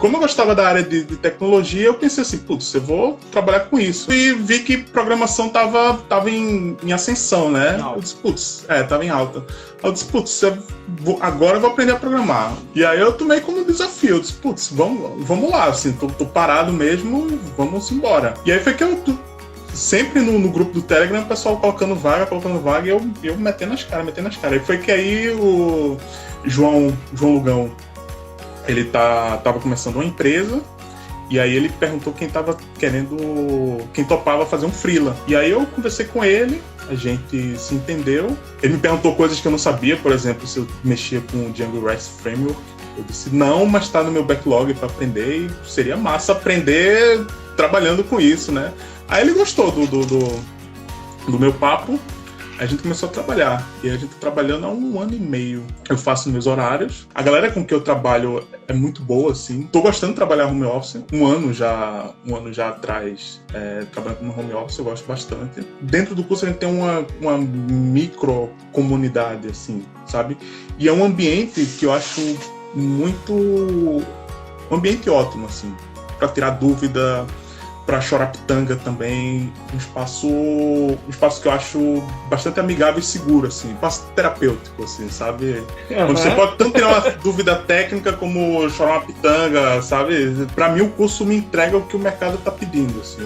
como eu gostava da área de tecnologia, eu pensei assim, putz, eu vou trabalhar com isso. E vi que programação tava em ascensão, né? Eu disse, putz, tava em alta. Eu disse, putz, agora eu vou aprender a programar. E aí eu tomei como desafio, eu disse, putz, vamos lá, assim, tô parado mesmo, vamos embora. E aí foi que eu sempre no grupo do Telegram, o pessoal colocando vaga, e eu metendo as caras. E foi que aí o João Lugão, ele tava começando uma empresa, e aí ele perguntou quem topava fazer um freela. E aí eu conversei com ele, a gente se entendeu. Ele me perguntou coisas que eu não sabia, por exemplo, se eu mexia com o Django REST Framework. Eu disse, não, mas tá no meu backlog para aprender, e seria massa aprender trabalhando com isso, né? Aí ele gostou do meu papo, a gente começou a trabalhar. E a gente tá trabalhando há 1 ano e meio. Eu faço meus horários. A galera com que eu trabalho é muito boa, assim. Tô gostando de trabalhar home office. Um ano já atrás, trabalhando como home office, eu gosto bastante. Dentro do curso a gente tem uma micro comunidade, assim, sabe? E é um ambiente que eu acho um ambiente ótimo, assim, para tirar dúvida, para chorar pitanga também, um espaço que eu acho bastante amigável e seguro, assim, um espaço terapêutico, assim, sabe? Onde você pode tanto tirar uma dúvida técnica como chorar uma pitanga, sabe? Para mim o curso me entrega o que o mercado está pedindo, assim,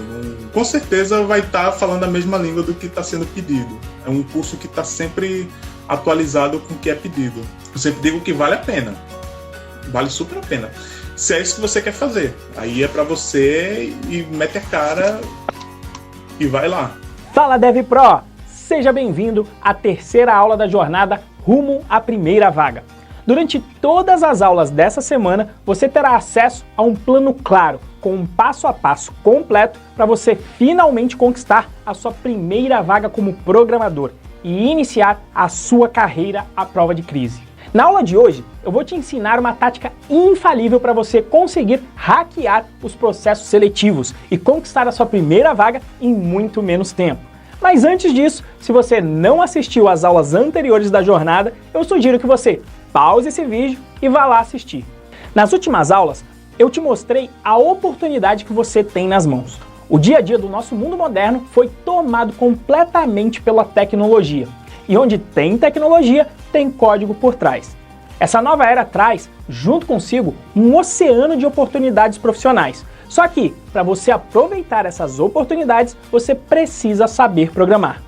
com certeza vai estar falando a mesma língua do que está sendo pedido. É um curso que está sempre atualizado com o que é pedido. Eu sempre digo que vale a pena, vale super a pena. Se é isso que você quer fazer, aí é pra você e mete a cara e vai lá. Fala DevPro! Seja bem-vindo à terceira aula da jornada rumo à primeira vaga. Durante todas as aulas dessa semana, você terá acesso a um plano claro, com um passo a passo completo para você finalmente conquistar a sua primeira vaga como programador e iniciar a sua carreira à prova de crise. Na aula de hoje, eu vou te ensinar uma tática infalível para você conseguir hackear os processos seletivos e conquistar a sua primeira vaga em muito menos tempo. Mas antes disso, se você não assistiu às aulas anteriores da jornada, eu sugiro que você pause esse vídeo e vá lá assistir. Nas últimas aulas, eu te mostrei a oportunidade que você tem nas mãos. O dia a dia do nosso mundo moderno foi tomado completamente pela tecnologia. E onde tem tecnologia, tem código por trás. Essa nova era traz, junto consigo, um oceano de oportunidades profissionais. Só que, para você aproveitar essas oportunidades, você precisa saber programar.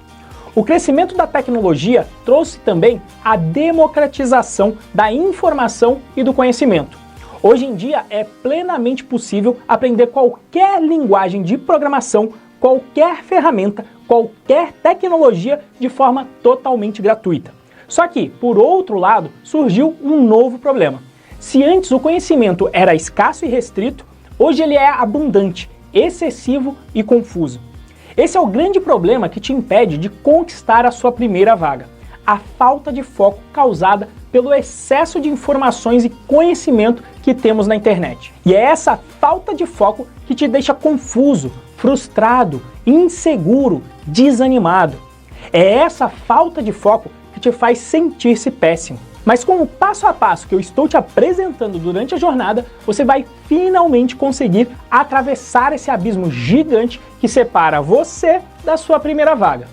O crescimento da tecnologia trouxe também a democratização da informação e do conhecimento. Hoje em dia é plenamente possível aprender qualquer linguagem de programação, qualquer ferramenta, qualquer tecnologia de forma totalmente gratuita. Só que, por outro lado, surgiu um novo problema. Se antes o conhecimento era escasso e restrito, hoje ele é abundante, excessivo e confuso. Esse é o grande problema que te impede de conquistar a sua primeira vaga. A falta de foco causada pelo excesso de informações e conhecimento que temos na internet. E é essa falta de foco que te deixa confuso, frustrado, inseguro, desanimado. É essa falta de foco que te faz sentir-se péssimo. Mas com o passo a passo que eu estou te apresentando durante a jornada, você vai finalmente conseguir atravessar esse abismo gigante que separa você da sua primeira vaga.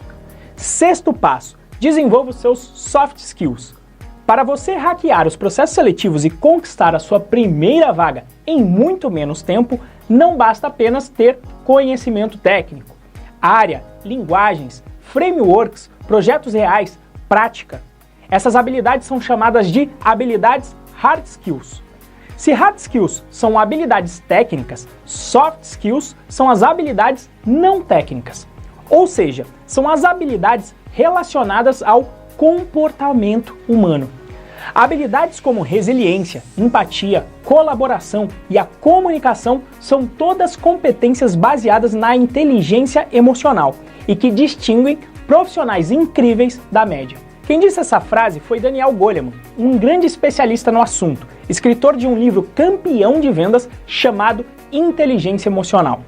Sexto passo: desenvolva os seus soft skills. Para você hackear os processos seletivos e conquistar a sua primeira vaga em muito menos tempo, não basta apenas ter conhecimento técnico. Área, linguagens, frameworks, projetos reais, prática. Essas habilidades são chamadas de habilidades hard skills. Se hard skills são habilidades técnicas, soft skills são as habilidades não técnicas. Ou seja, são as habilidades relacionadas ao comportamento humano. Habilidades como resiliência, empatia, colaboração e a comunicação são todas competências baseadas na inteligência emocional e que distinguem profissionais incríveis da média. Quem disse essa frase foi Daniel Goleman, um grande especialista no assunto, escritor de um livro campeão de vendas chamado Inteligência Emocional.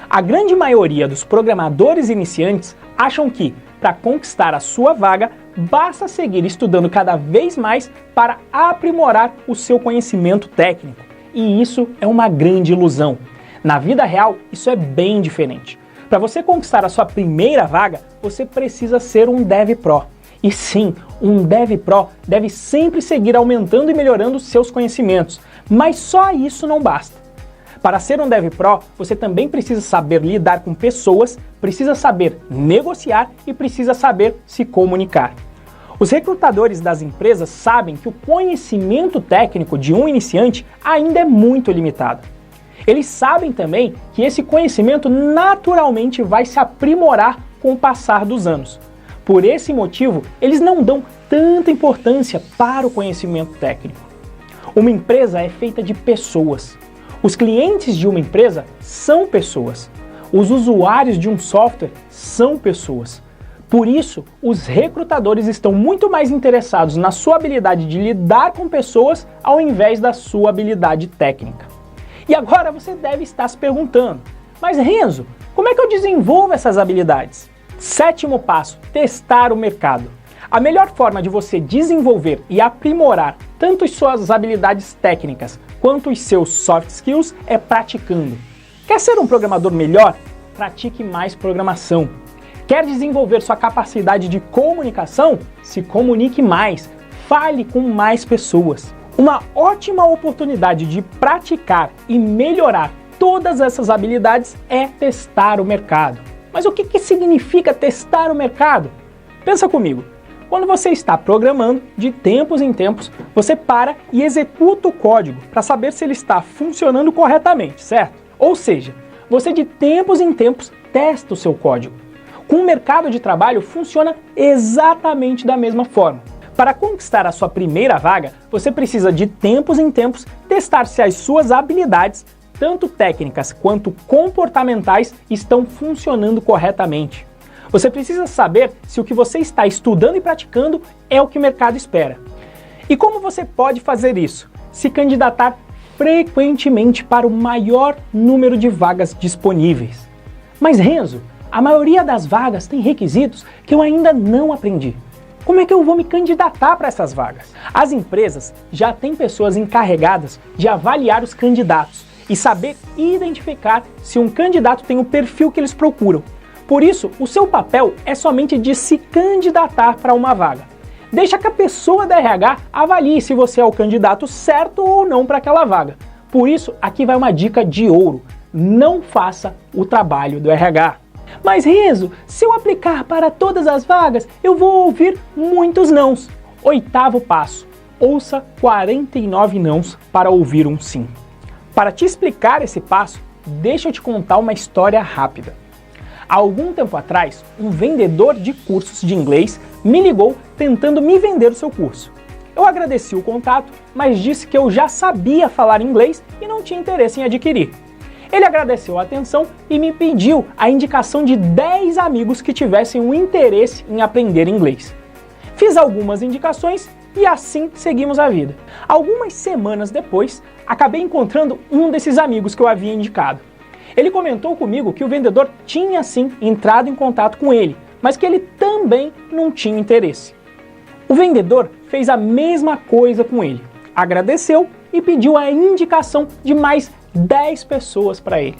A grande maioria dos programadores iniciantes acham que, para conquistar a sua vaga, basta seguir estudando cada vez mais para aprimorar o seu conhecimento técnico. e isso é uma grande ilusão. Na vida real, isso é bem diferente. Para você conquistar a sua primeira vaga, você precisa ser um Dev Pro. E sim, um Dev Pro deve sempre seguir aumentando e melhorando seus conhecimentos, mas só isso não basta. Para ser um Dev Pro, você também precisa saber lidar com pessoas, precisa saber negociar e precisa saber se comunicar. Os recrutadores das empresas sabem que o conhecimento técnico de um iniciante ainda é muito limitado. Eles sabem também que esse conhecimento naturalmente vai se aprimorar com o passar dos anos. Por esse motivo, eles não dão tanta importância para o conhecimento técnico. Uma empresa é feita de pessoas. Os clientes de uma empresa são pessoas. Os usuários de um software são pessoas. Por isso, os recrutadores estão muito mais interessados na sua habilidade de lidar com pessoas ao invés da sua habilidade técnica. E agora você deve estar se perguntando, mas Renzo, como é que eu desenvolvo essas habilidades? 7º passo, testar o mercado. A melhor forma de você desenvolver e aprimorar tanto as suas habilidades técnicas quanto os seus soft skills é praticando. Quer ser um programador melhor? Pratique mais programação. Quer desenvolver sua capacidade de comunicação? Se comunique mais, fale com mais pessoas. Uma ótima oportunidade de praticar e melhorar todas essas habilidades é testar o mercado. Mas o que significa testar o mercado? Pensa comigo. Quando você está programando, de tempos em tempos, você para e executa o código para saber se ele está funcionando corretamente, certo? Ou seja, você de tempos em tempos testa o seu código. Com o mercado de trabalho funciona exatamente da mesma forma. Para conquistar a sua primeira vaga, você precisa de tempos em tempos testar se as suas habilidades, tanto técnicas quanto comportamentais, estão funcionando corretamente. Você precisa saber se o que você está estudando e praticando é o que o mercado espera. E como você pode fazer isso? Se candidatar frequentemente para o maior número de vagas disponíveis. Mas Renzo, a maioria das vagas tem requisitos que eu ainda não aprendi. Como é que eu vou me candidatar para essas vagas? As empresas já têm pessoas encarregadas de avaliar os candidatos e saber identificar se um candidato tem o perfil que eles procuram. Por isso, o seu papel é somente de se candidatar para uma vaga. Deixa que a pessoa da RH avalie se você é o candidato certo ou não para aquela vaga. Por isso, aqui vai uma dica de ouro. Não faça o trabalho do RH. Mas Renzo, se eu aplicar para todas as vagas, eu vou ouvir muitos nãos. 8º passo. Ouça 49 nãos para ouvir um sim. Para te explicar esse passo, deixa eu te contar uma história rápida. Há algum tempo atrás, um vendedor de cursos de inglês me ligou tentando me vender o seu curso. Eu agradeci o contato, mas disse que eu já sabia falar inglês e não tinha interesse em adquirir. Ele agradeceu a atenção e me pediu a indicação de 10 amigos que tivessem um interesse em aprender inglês. Fiz algumas indicações e assim seguimos a vida. Algumas semanas depois, acabei encontrando um desses amigos que eu havia indicado. Ele comentou comigo que o vendedor tinha sim entrado em contato com ele, mas que ele também não tinha interesse. O vendedor fez a mesma coisa com ele, agradeceu e pediu a indicação de mais 10 pessoas para ele.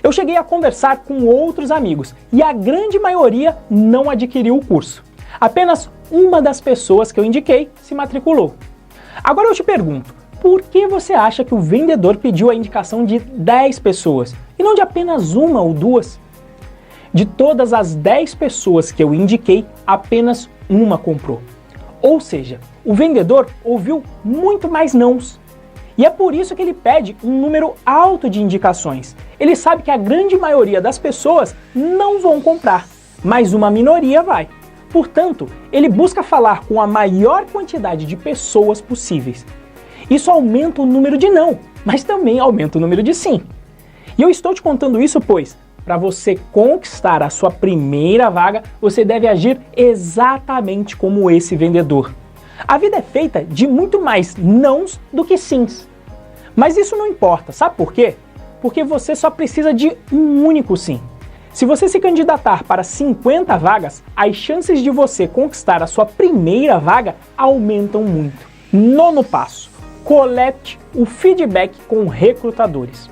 Eu cheguei a conversar com outros amigos e a grande maioria não adquiriu o curso. Apenas uma das pessoas que eu indiquei se matriculou. Agora eu te pergunto, por que você acha que o vendedor pediu a indicação de 10 pessoas e não de apenas uma ou duas? De todas as 10 pessoas que eu indiquei, apenas uma comprou. Ou seja, o vendedor ouviu muito mais nãos. E é por isso que ele pede um número alto de indicações. Ele sabe que a grande maioria das pessoas não vão comprar, mas uma minoria vai. Portanto, ele busca falar com a maior quantidade de pessoas possíveis. Isso aumenta o número de não, mas também aumenta o número de sim. E eu estou te contando isso pois, para você conquistar a sua primeira vaga, você deve agir exatamente como esse vendedor. A vida é feita de muito mais nãos do que sims. Mas isso não importa, sabe por quê? Porque você só precisa de um único sim. Se você se candidatar para 50 vagas, as chances de você conquistar a sua primeira vaga aumentam muito. 9º passo. colete o feedback com recrutadores.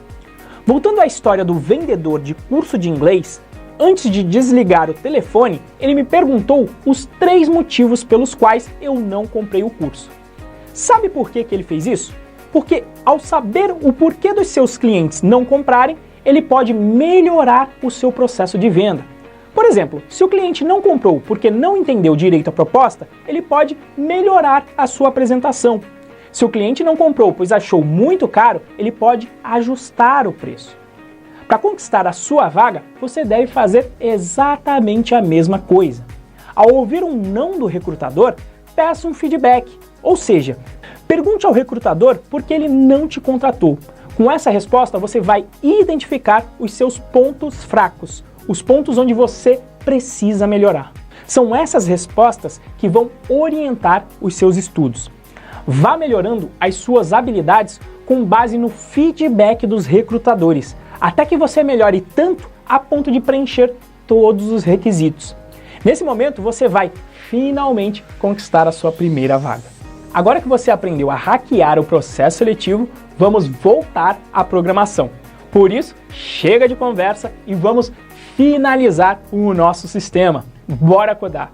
Voltando à história do vendedor de curso de inglês, antes de desligar o telefone, ele me perguntou os 3 motivos pelos quais eu não comprei o curso. Sabe por que ele fez isso? Porque ao saber o porquê dos seus clientes não comprarem, ele pode melhorar o seu processo de venda. Por exemplo, se o cliente não comprou porque não entendeu direito a proposta, ele pode melhorar a sua apresentação. Se o cliente não comprou pois achou muito caro, ele pode ajustar o preço. Para conquistar a sua vaga, você deve fazer exatamente a mesma coisa. Ao ouvir um não do recrutador, peça um feedback, ou seja, pergunte ao recrutador por que ele não te contratou. Com essa resposta, você vai identificar os seus pontos fracos, os pontos onde você precisa melhorar. São essas respostas que vão orientar os seus estudos. Vá melhorando as suas habilidades com base no feedback dos recrutadores, até que você melhore tanto a ponto de preencher todos os requisitos. Nesse momento, você vai finalmente conquistar a sua primeira vaga. Agora que você aprendeu a hackear o processo seletivo, vamos voltar à programação. Por isso, chega de conversa e vamos finalizar o nosso sistema. Bora codar!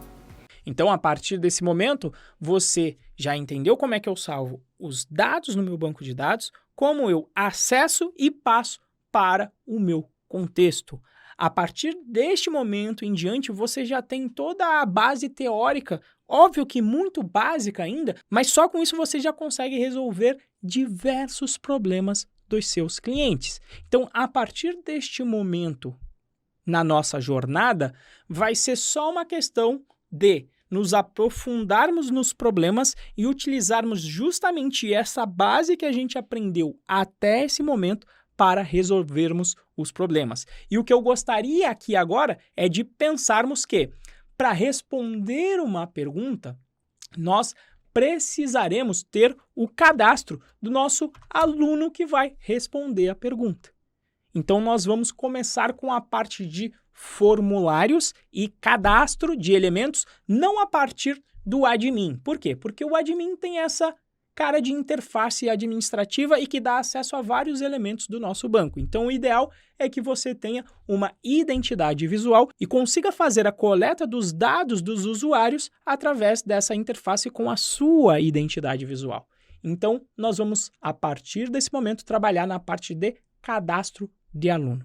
Então, a partir desse momento, você já entendeu como é que eu salvo os dados no meu banco de dados, como eu acesso e passo para o meu contexto. A partir deste momento em diante, você já tem toda a base teórica, óbvio que muito básica ainda, mas só com isso você já consegue resolver diversos problemas dos seus clientes. Então, a partir deste momento na nossa jornada, vai ser só uma questão de nos aprofundarmos nos problemas e utilizarmos justamente essa base que a gente aprendeu até esse momento para resolvermos os problemas. E o que eu gostaria aqui agora é de pensarmos que, para responder uma pergunta, nós precisaremos ter o cadastro do nosso aluno que vai responder a pergunta. Então, nós vamos começar com a parte de formulários e cadastro de elementos, não a partir do admin. Por quê? Porque o admin tem essa cara de interface administrativa e que dá acesso a vários elementos do nosso banco. Então, o ideal é que você tenha uma identidade visual e consiga fazer a coleta dos dados dos usuários através dessa interface com a sua identidade visual. Então, nós vamos, a partir desse momento, trabalhar na parte de cadastro de aluno.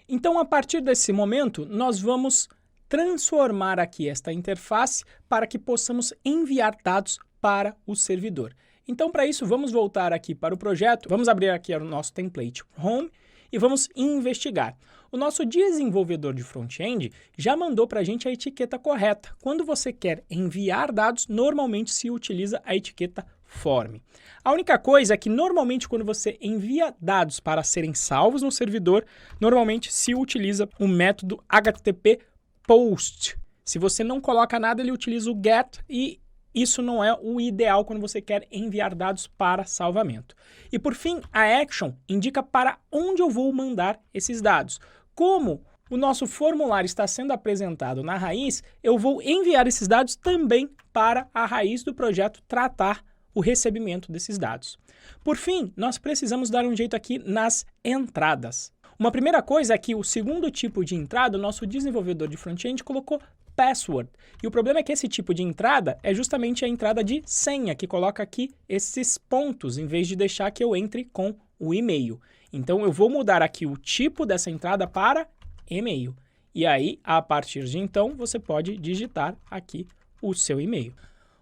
Então, a partir desse momento, nós vamos transformar aqui esta interface para que possamos enviar dados para o servidor. Então, para isso, vamos voltar aqui para o projeto, vamos abrir aqui o nosso template Home e vamos investigar. O nosso desenvolvedor de front-end já mandou para a gente a etiqueta correta. Quando você quer enviar dados, normalmente se utiliza a etiqueta Form. A única coisa é que normalmente quando você envia dados para serem salvos no servidor, normalmente se utiliza o método HTTP POST. Se você não coloca nada, ele utiliza o GET e isso não é o ideal quando você quer enviar dados para salvamento. E por fim, a action indica para onde eu vou mandar esses dados. Como o nosso formulário está sendo apresentado na raiz, eu vou enviar esses dados também para a raiz do projeto tratar o recebimento desses dados. Por fim, nós precisamos dar um jeito aqui nas entradas. Uma primeira coisa é que o segundo tipo de entrada, o nosso desenvolvedor de front-end colocou password. E o problema é que esse tipo de entrada é justamente a entrada de senha, que coloca aqui esses pontos, em vez de deixar que eu entre com o e-mail. Então, eu vou mudar aqui o tipo dessa entrada para e-mail. E aí, a partir de então, você pode digitar aqui o seu e-mail.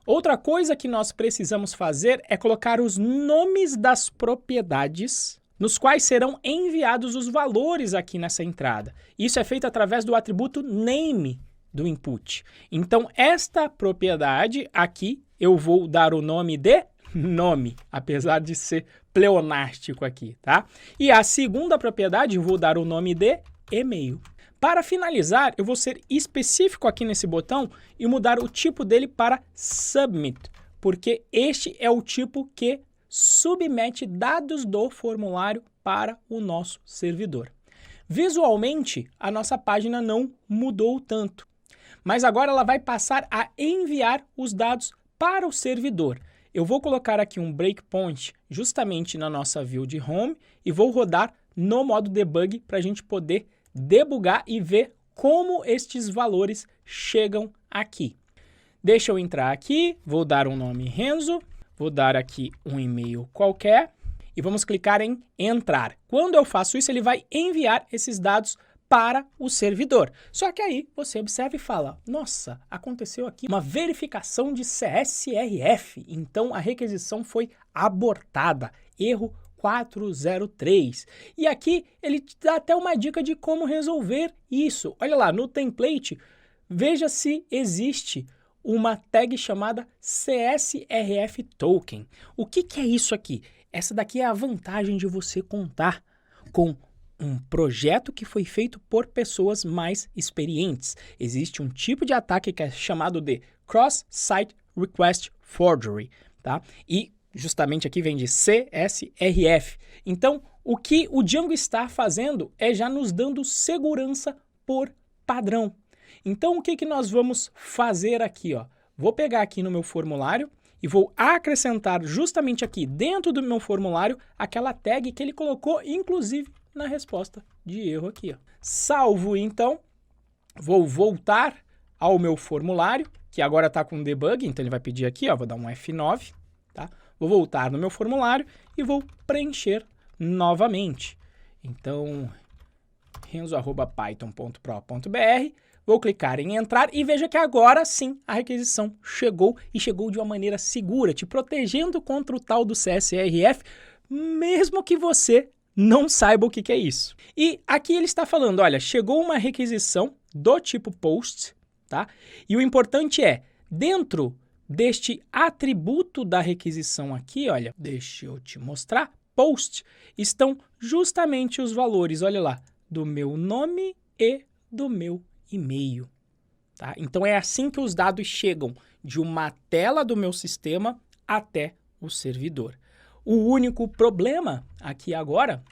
Outra coisa que nós precisamos fazer é colocar os nomes das propriedades nos quais serão enviados os valores aqui nessa entrada. Isso é feito através do atributo name do input. Então, esta propriedade aqui, eu vou dar o nome de nome, apesar de ser pleonástico aqui, tá? E a segunda propriedade, eu vou dar o nome de e-mail. Para finalizar, eu vou ser específico aqui nesse botão e mudar o tipo dele para Submit, porque este é o tipo que submete dados do formulário para o nosso servidor. Visualmente, a nossa página não mudou tanto, mas agora ela vai passar a enviar os dados para o servidor. eu vou colocar aqui um breakpoint justamente na nossa view de home e vou rodar no modo debug para a gente poder debugar e ver como estes valores chegam aqui. Deixa eu entrar aqui, vou dar um nome Renzo, vou dar aqui um e-mail qualquer e vamos clicar em entrar. Quando eu faço isso, ele vai enviar esses dados para o servidor. Só que aí você observa e fala, nossa, aconteceu aqui uma verificação de CSRF, então a requisição foi abortada, erro 403. E aqui ele te dá até uma dica de como resolver isso. Olha lá, no template, veja se existe uma tag chamada CSRF Token. O que é isso aqui? Essa daqui é a vantagem de você contar com um projeto que foi feito por pessoas mais experientes. Existe um tipo de ataque que é chamado de Cross-Site Request Forgery, tá? E justamente aqui vem de CSRF. Então, o que o Django está fazendo é já nos dando segurança por padrão. Então, o que nós vamos fazer aqui, ó? Vou pegar aqui no meu formulário e vou acrescentar justamente aqui dentro do meu formulário aquela tag que ele colocou, inclusive, na resposta de erro aqui, ó. Salvo, então, vou voltar ao meu formulário, que agora está com debug, então ele vai pedir aqui, ó, vou dar um F9, tá? Vou voltar no meu formulário e vou preencher novamente. Então, renzo@python.pro.br, vou clicar em entrar e veja que agora sim a requisição chegou e chegou de uma maneira segura, te protegendo contra o tal do CSRF, mesmo que você não saiba o que é isso. E aqui ele está falando, olha, chegou uma requisição do tipo post, tá? E o importante é, dentro deste atributo da requisição aqui, olha, deixa eu te mostrar, post, estão justamente os valores, olha lá, do meu nome e do meu e-mail, tá? Então é assim que os dados chegam de uma tela do meu sistema até o servidor. O único problema aqui agora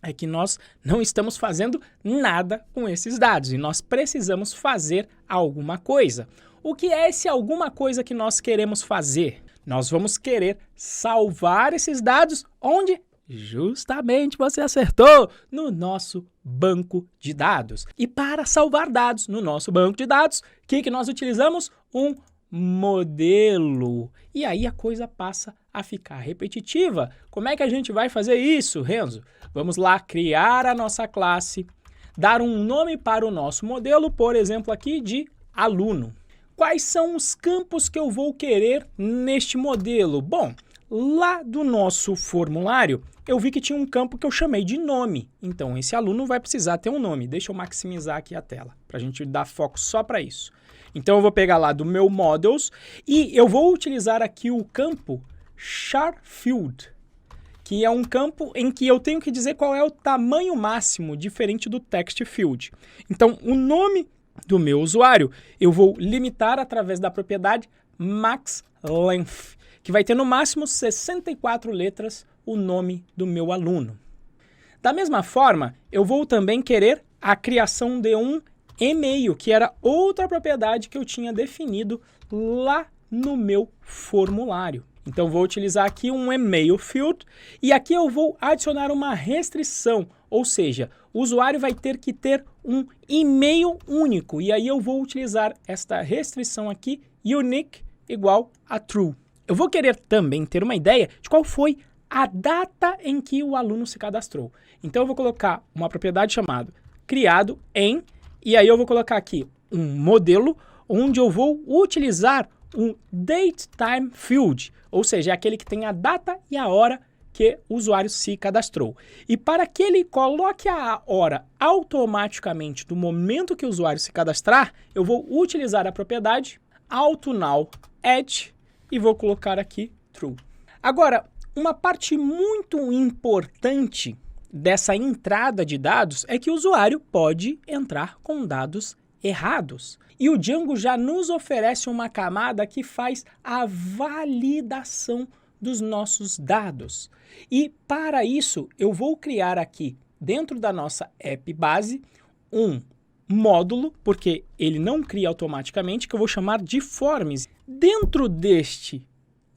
é que nós não estamos fazendo nada com esses dados e nós precisamos fazer alguma coisa. O que é esse alguma coisa que nós queremos fazer? Nós vamos querer salvar esses dados onde? Justamente você acertou, no nosso banco de dados. E para salvar dados no nosso banco de dados, o que nós utilizamos? Um modelo. E aí a coisa passa a ficar repetitiva. Como é que a gente vai fazer isso, Renzo? Vamos lá criar a nossa classe, dar um nome para o nosso modelo, por exemplo aqui de aluno. Quais são os campos que eu vou querer neste modelo? Bom, lá do nosso formulário, eu vi que tinha um campo que eu chamei de nome. Então, esse aluno vai precisar ter um nome. Deixa eu maximizar aqui a tela, para a gente dar foco só para isso. Então, eu vou pegar lá do meu models e eu vou utilizar aqui o campo charField, que é um campo em que eu tenho que dizer qual é o tamanho máximo, diferente do textField. Então, o nome do meu usuário, eu vou limitar através da propriedade maxLength, que vai ter no máximo 64 letras o nome do meu aluno. Da mesma forma, eu vou também querer a criação de um e-mail, que era outra propriedade que eu tinha definido lá no meu formulário. Então, vou utilizar aqui um email field e aqui eu vou adicionar uma restrição, ou seja, o usuário vai ter que ter um e-mail único e aí eu vou utilizar esta restrição aqui, unique igual a true. Eu vou querer também ter uma ideia de qual foi a data em que o aluno se cadastrou. Então, eu vou colocar uma propriedade chamada criado em, e aí eu vou colocar aqui um modelo onde eu vou utilizar um datetime field, ou seja, é aquele que tem a data e a hora que o usuário se cadastrou. E para que ele coloque a hora automaticamente do momento que o usuário se cadastrar, eu vou utilizar a propriedade AutoNowAdd e vou colocar aqui true. Agora, uma parte muito importante dessa entrada de dados é que o usuário pode entrar com dados errados. E o Django já nos oferece uma camada que faz a validação dos nossos dados. E para isso, eu vou criar aqui, dentro da nossa app base, um módulo, porque ele não cria automaticamente, que eu vou chamar de forms. Dentro deste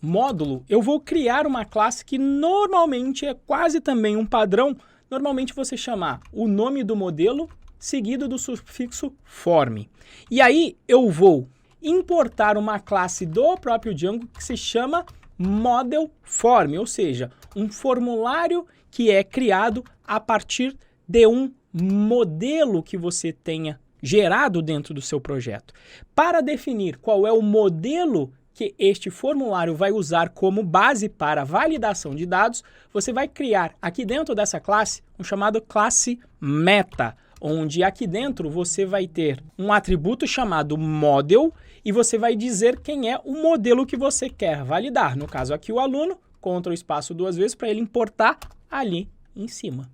módulo, eu vou criar uma classe que normalmente é quase também um padrão. Normalmente você chamar o nome do modelo seguido do sufixo form. E aí eu vou importar uma classe do próprio Django que se chama model form, ou seja, um formulário que é criado a partir de um modelo que você tenha gerado dentro do seu projeto. Para definir qual é o modelo que este formulário vai usar como base para validação de dados, você vai criar aqui dentro dessa classe um chamado classe meta, onde aqui dentro você vai ter um atributo chamado model e você vai dizer quem é o modelo que você quer validar. No caso aqui o aluno, Ctrl espaço 2 vezes para ele importar ali em cima.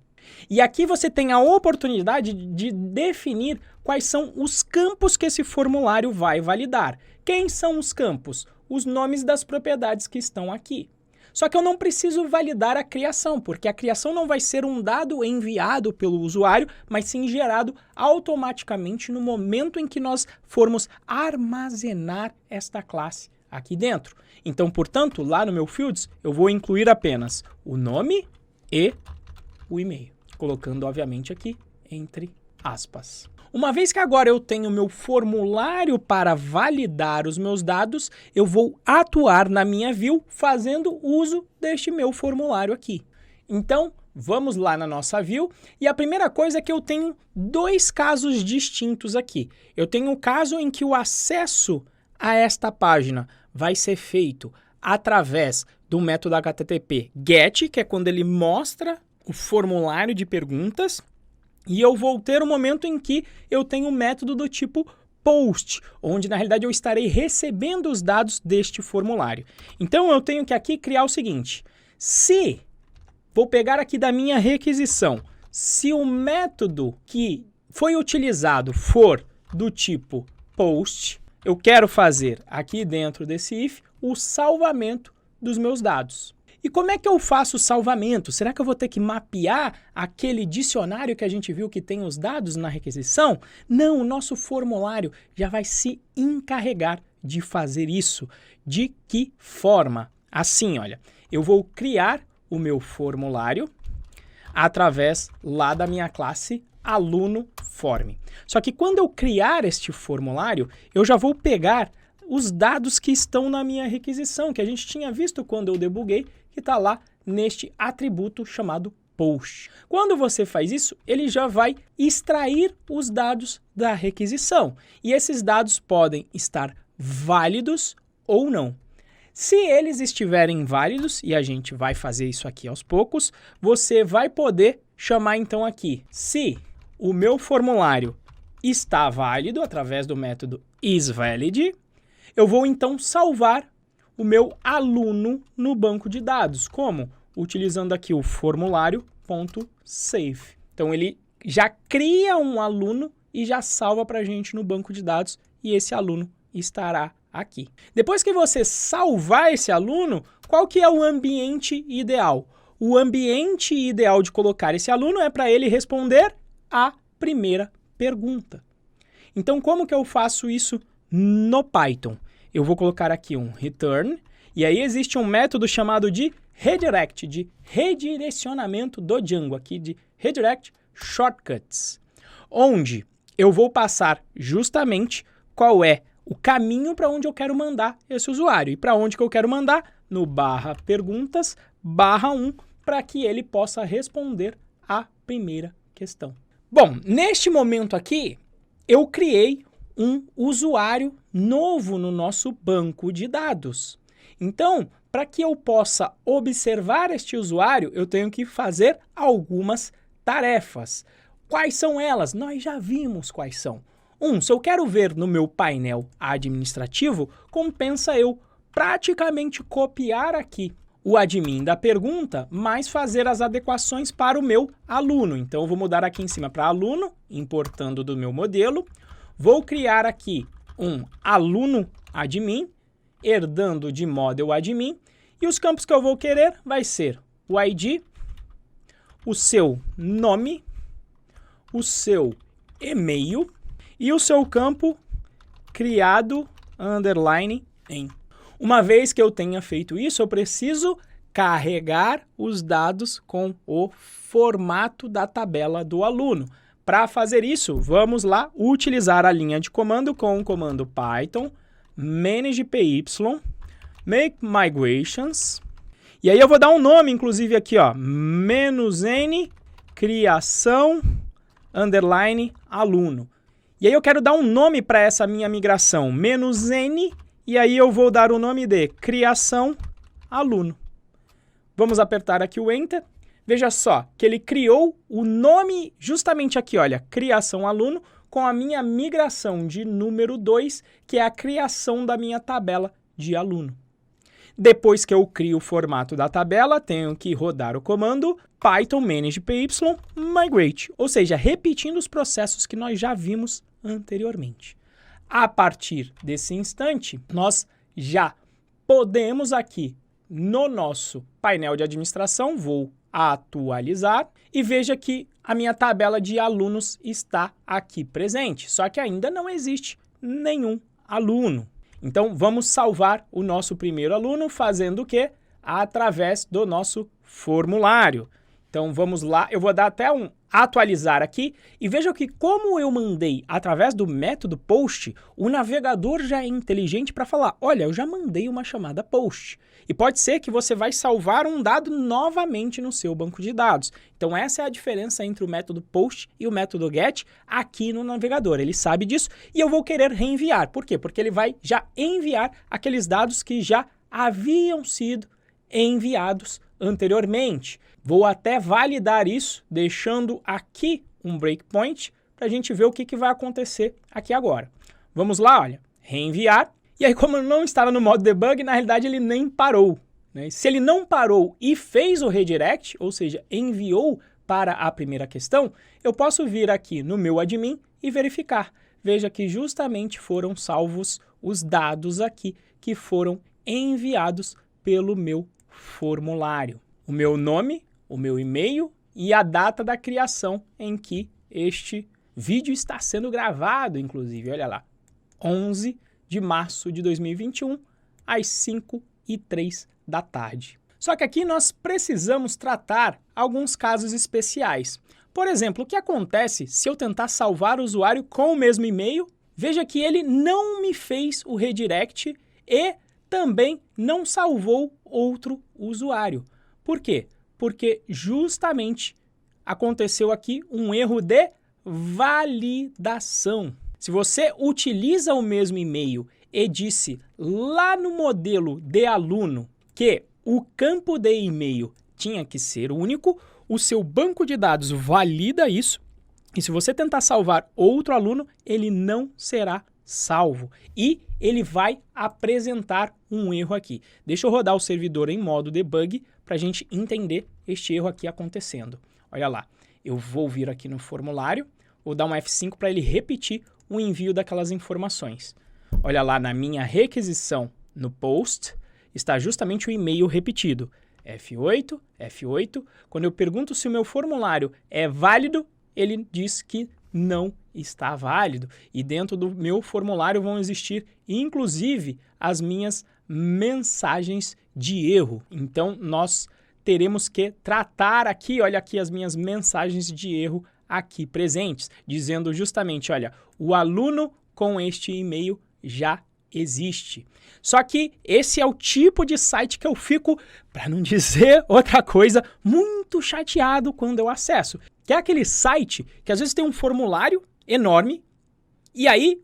E aqui você tem a oportunidade de definir quais são os campos que esse formulário vai validar. Quem são os campos? Os nomes das propriedades que estão aqui. Só que eu não preciso validar a criação, porque a criação não vai ser um dado enviado pelo usuário, mas sim gerado automaticamente no momento em que nós formos armazenar esta classe aqui dentro. Então, portanto, lá no meu Fields, eu vou incluir apenas o nome e o e-mail, colocando, obviamente, aqui entre aspas. Uma vez que agora eu tenho meu formulário para validar os meus dados, eu vou atuar na minha view fazendo uso deste meu formulário aqui. Então, vamos lá na nossa view e a primeira coisa é que eu tenho dois casos distintos aqui. Eu tenho o caso em que o acesso a esta página vai ser feito através do método HTTP GET, que é quando ele mostra o formulário de perguntas, e eu vou ter um momento em que eu tenho um método do tipo POST, onde na realidade eu estarei recebendo os dados deste formulário. Então eu tenho que aqui criar o seguinte: se, vou pegar aqui da minha requisição, se o método que foi utilizado for do tipo POST, eu quero fazer aqui dentro desse if o salvamento dos meus dados. E como é que eu faço o salvamento? Será que eu vou ter que mapear aquele dicionário que a gente viu que tem os dados na requisição? Não, o nosso formulário já vai se encarregar de fazer isso. De que forma? Assim, olha, eu vou criar o meu formulário através lá da minha classe aluno form. Só que quando eu criar este formulário, eu já vou pegar os dados que estão na minha requisição, que a gente tinha visto quando eu debuguei, que está lá neste atributo chamado post. Quando você faz isso, ele já vai extrair os dados da requisição. E esses dados podem estar válidos ou não. Se eles estiverem válidos, e a gente vai fazer isso aqui aos poucos, você vai poder chamar então aqui, se o meu formulário está válido através do método isValid, eu vou então salvar o meu aluno no banco de dados. Como? Utilizando aqui o formulário.save. Então ele já cria um aluno e já salva para a gente no banco de dados e esse aluno estará aqui. Depois que você salvar esse aluno, qual que é o ambiente ideal? O ambiente ideal de colocar esse aluno é para ele responder a primeira pergunta. Então como que eu faço isso no Python? Eu vou colocar aqui um return, e aí existe um método chamado de redirect, de redirecionamento do Django, aqui de redirect shortcuts, onde eu vou passar justamente qual é o caminho para onde eu quero mandar esse usuário. E para onde que eu quero mandar? No /perguntas /1, para que ele possa responder a primeira questão. Bom, neste momento aqui, eu criei um usuário novo no nosso banco de dados. Então, para que eu possa observar este usuário, eu tenho que fazer algumas tarefas. Quais são elas? Nós já vimos quais são. Se eu quero ver no meu painel administrativo, compensa eu praticamente copiar aqui o admin da pergunta, mas fazer as adequações para o meu aluno. Então, eu vou mudar aqui em cima para aluno, importando do meu modelo. Vou criar aqui um aluno admin, herdando de model admin, e os campos que eu vou querer vai ser o ID, o seu nome, o seu e-mail e o seu campo criado underline em. Uma vez que eu tenha feito isso, eu preciso carregar os dados com o formato da tabela do aluno. Para fazer isso, vamos lá utilizar a linha de comando com o comando Python manage.py, make migrations, e aí eu vou dar um nome, inclusive aqui, ó, "-n criação _ aluno". E aí eu quero dar um nome para essa minha migração, "-n", e aí eu vou dar o nome de criação aluno. Vamos apertar aqui o Enter. Veja só que ele criou o nome justamente aqui, olha, criação aluno, com a minha migração de número 2, que é a criação da minha tabela de aluno. Depois que eu crio o formato da tabela, tenho que rodar o comando Python manage.py migrate, ou seja, repetindo os processos que nós já vimos anteriormente. A partir desse instante, nós já podemos aqui no nosso painel de administração, vou atualizar e veja que a minha tabela de alunos está aqui presente, só que ainda não existe nenhum aluno. Então, vamos salvar o nosso primeiro aluno fazendo o quê? Através do nosso formulário. Então, vamos lá, eu vou dar até um atualizar aqui e veja que como eu mandei através do método post, o navegador já é inteligente para falar, olha, eu já mandei uma chamada post. E pode ser que você vai salvar um dado novamente no seu banco de dados. Então essa é a diferença entre o método post e o método get aqui no navegador. Ele sabe disso e eu vou querer reenviar. Por quê? Porque ele vai já enviar aqueles dados que já haviam sido enviados anteriormente. Vou até validar isso, deixando aqui um breakpoint para a gente ver o que vai acontecer aqui agora. Vamos lá, olha, reenviar. E aí, como eu não estava no modo debug, na realidade ele nem parou, né? Se ele não parou e fez o redirect, ou seja, enviou para a primeira questão, eu posso vir aqui no meu admin e verificar. Veja que justamente foram salvos os dados aqui que foram enviados pelo meu formulário. O meu nome, o meu e-mail e a data da criação em que este vídeo está sendo gravado, inclusive, olha lá, 11 de março de 2021, às 5h03 da tarde. Só que aqui nós precisamos tratar alguns casos especiais. Por exemplo, o que acontece se eu tentar salvar o usuário com o mesmo e-mail? Veja que ele não me fez o redirect e também não salvou outro usuário. Por quê? Porque justamente aconteceu aqui um erro de validação. Se você utiliza o mesmo e-mail e disse lá no modelo de aluno que o campo de e-mail tinha que ser único, o seu banco de dados valida isso e se você tentar salvar outro aluno, ele não será salvo e ele vai apresentar um erro aqui. Deixa eu rodar o servidor em modo debug para a gente entender este erro aqui acontecendo. Olha lá, eu vou vir aqui no formulário, vou dar um F5 para ele repetir o envio daquelas informações. Olha lá, na minha requisição no post, está justamente o e-mail repetido. F8, F8. Quando eu pergunto se o meu formulário é válido, ele diz que não está válido. E dentro do meu formulário vão existir, inclusive, as minhas mensagens de erro. Então, nós teremos que tratar aqui, olha aqui as minhas mensagens de erro aqui presentes, dizendo justamente, olha, o aluno com este e-mail já existe. Só que esse é o tipo de site que eu fico, para não dizer outra coisa, muito chateado quando eu acesso. Que é aquele site que às vezes tem um formulário enorme e aí,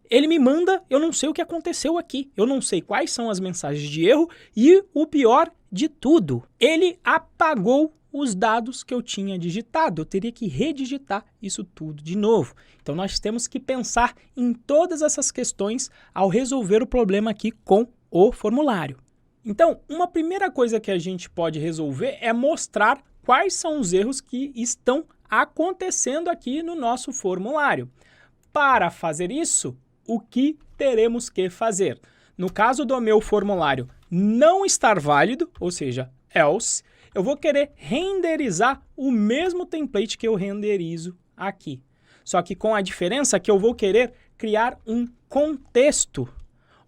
ele me manda, eu não sei o que aconteceu aqui, eu não sei quais são as mensagens de erro e o pior de tudo, ele apagou os dados que eu tinha digitado, eu teria que redigitar isso tudo de novo. Então nós temos que pensar em todas essas questões ao resolver o problema aqui com o formulário. Então, uma primeira coisa que a gente pode resolver é mostrar quais são os erros que estão acontecendo aqui no nosso formulário. Para fazer isso, o que teremos que fazer? No caso do meu formulário não estar válido, ou seja, else, eu vou querer renderizar o mesmo template que eu renderizo aqui. Só que com a diferença que eu vou querer criar um contexto.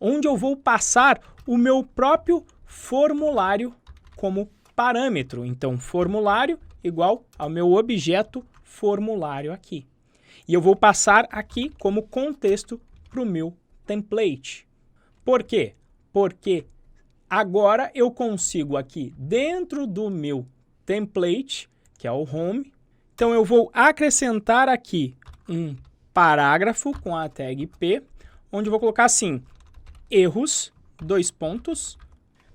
onde eu vou passar o meu próprio formulário como parâmetro. Então, formulário igual ao meu objeto formulário aqui. E eu vou passar aqui como contexto para o meu template. Por quê? Porque agora eu consigo aqui, dentro do meu template, que é o home, então eu vou acrescentar aqui um parágrafo com a tag P, onde eu vou colocar assim, erros, dois pontos,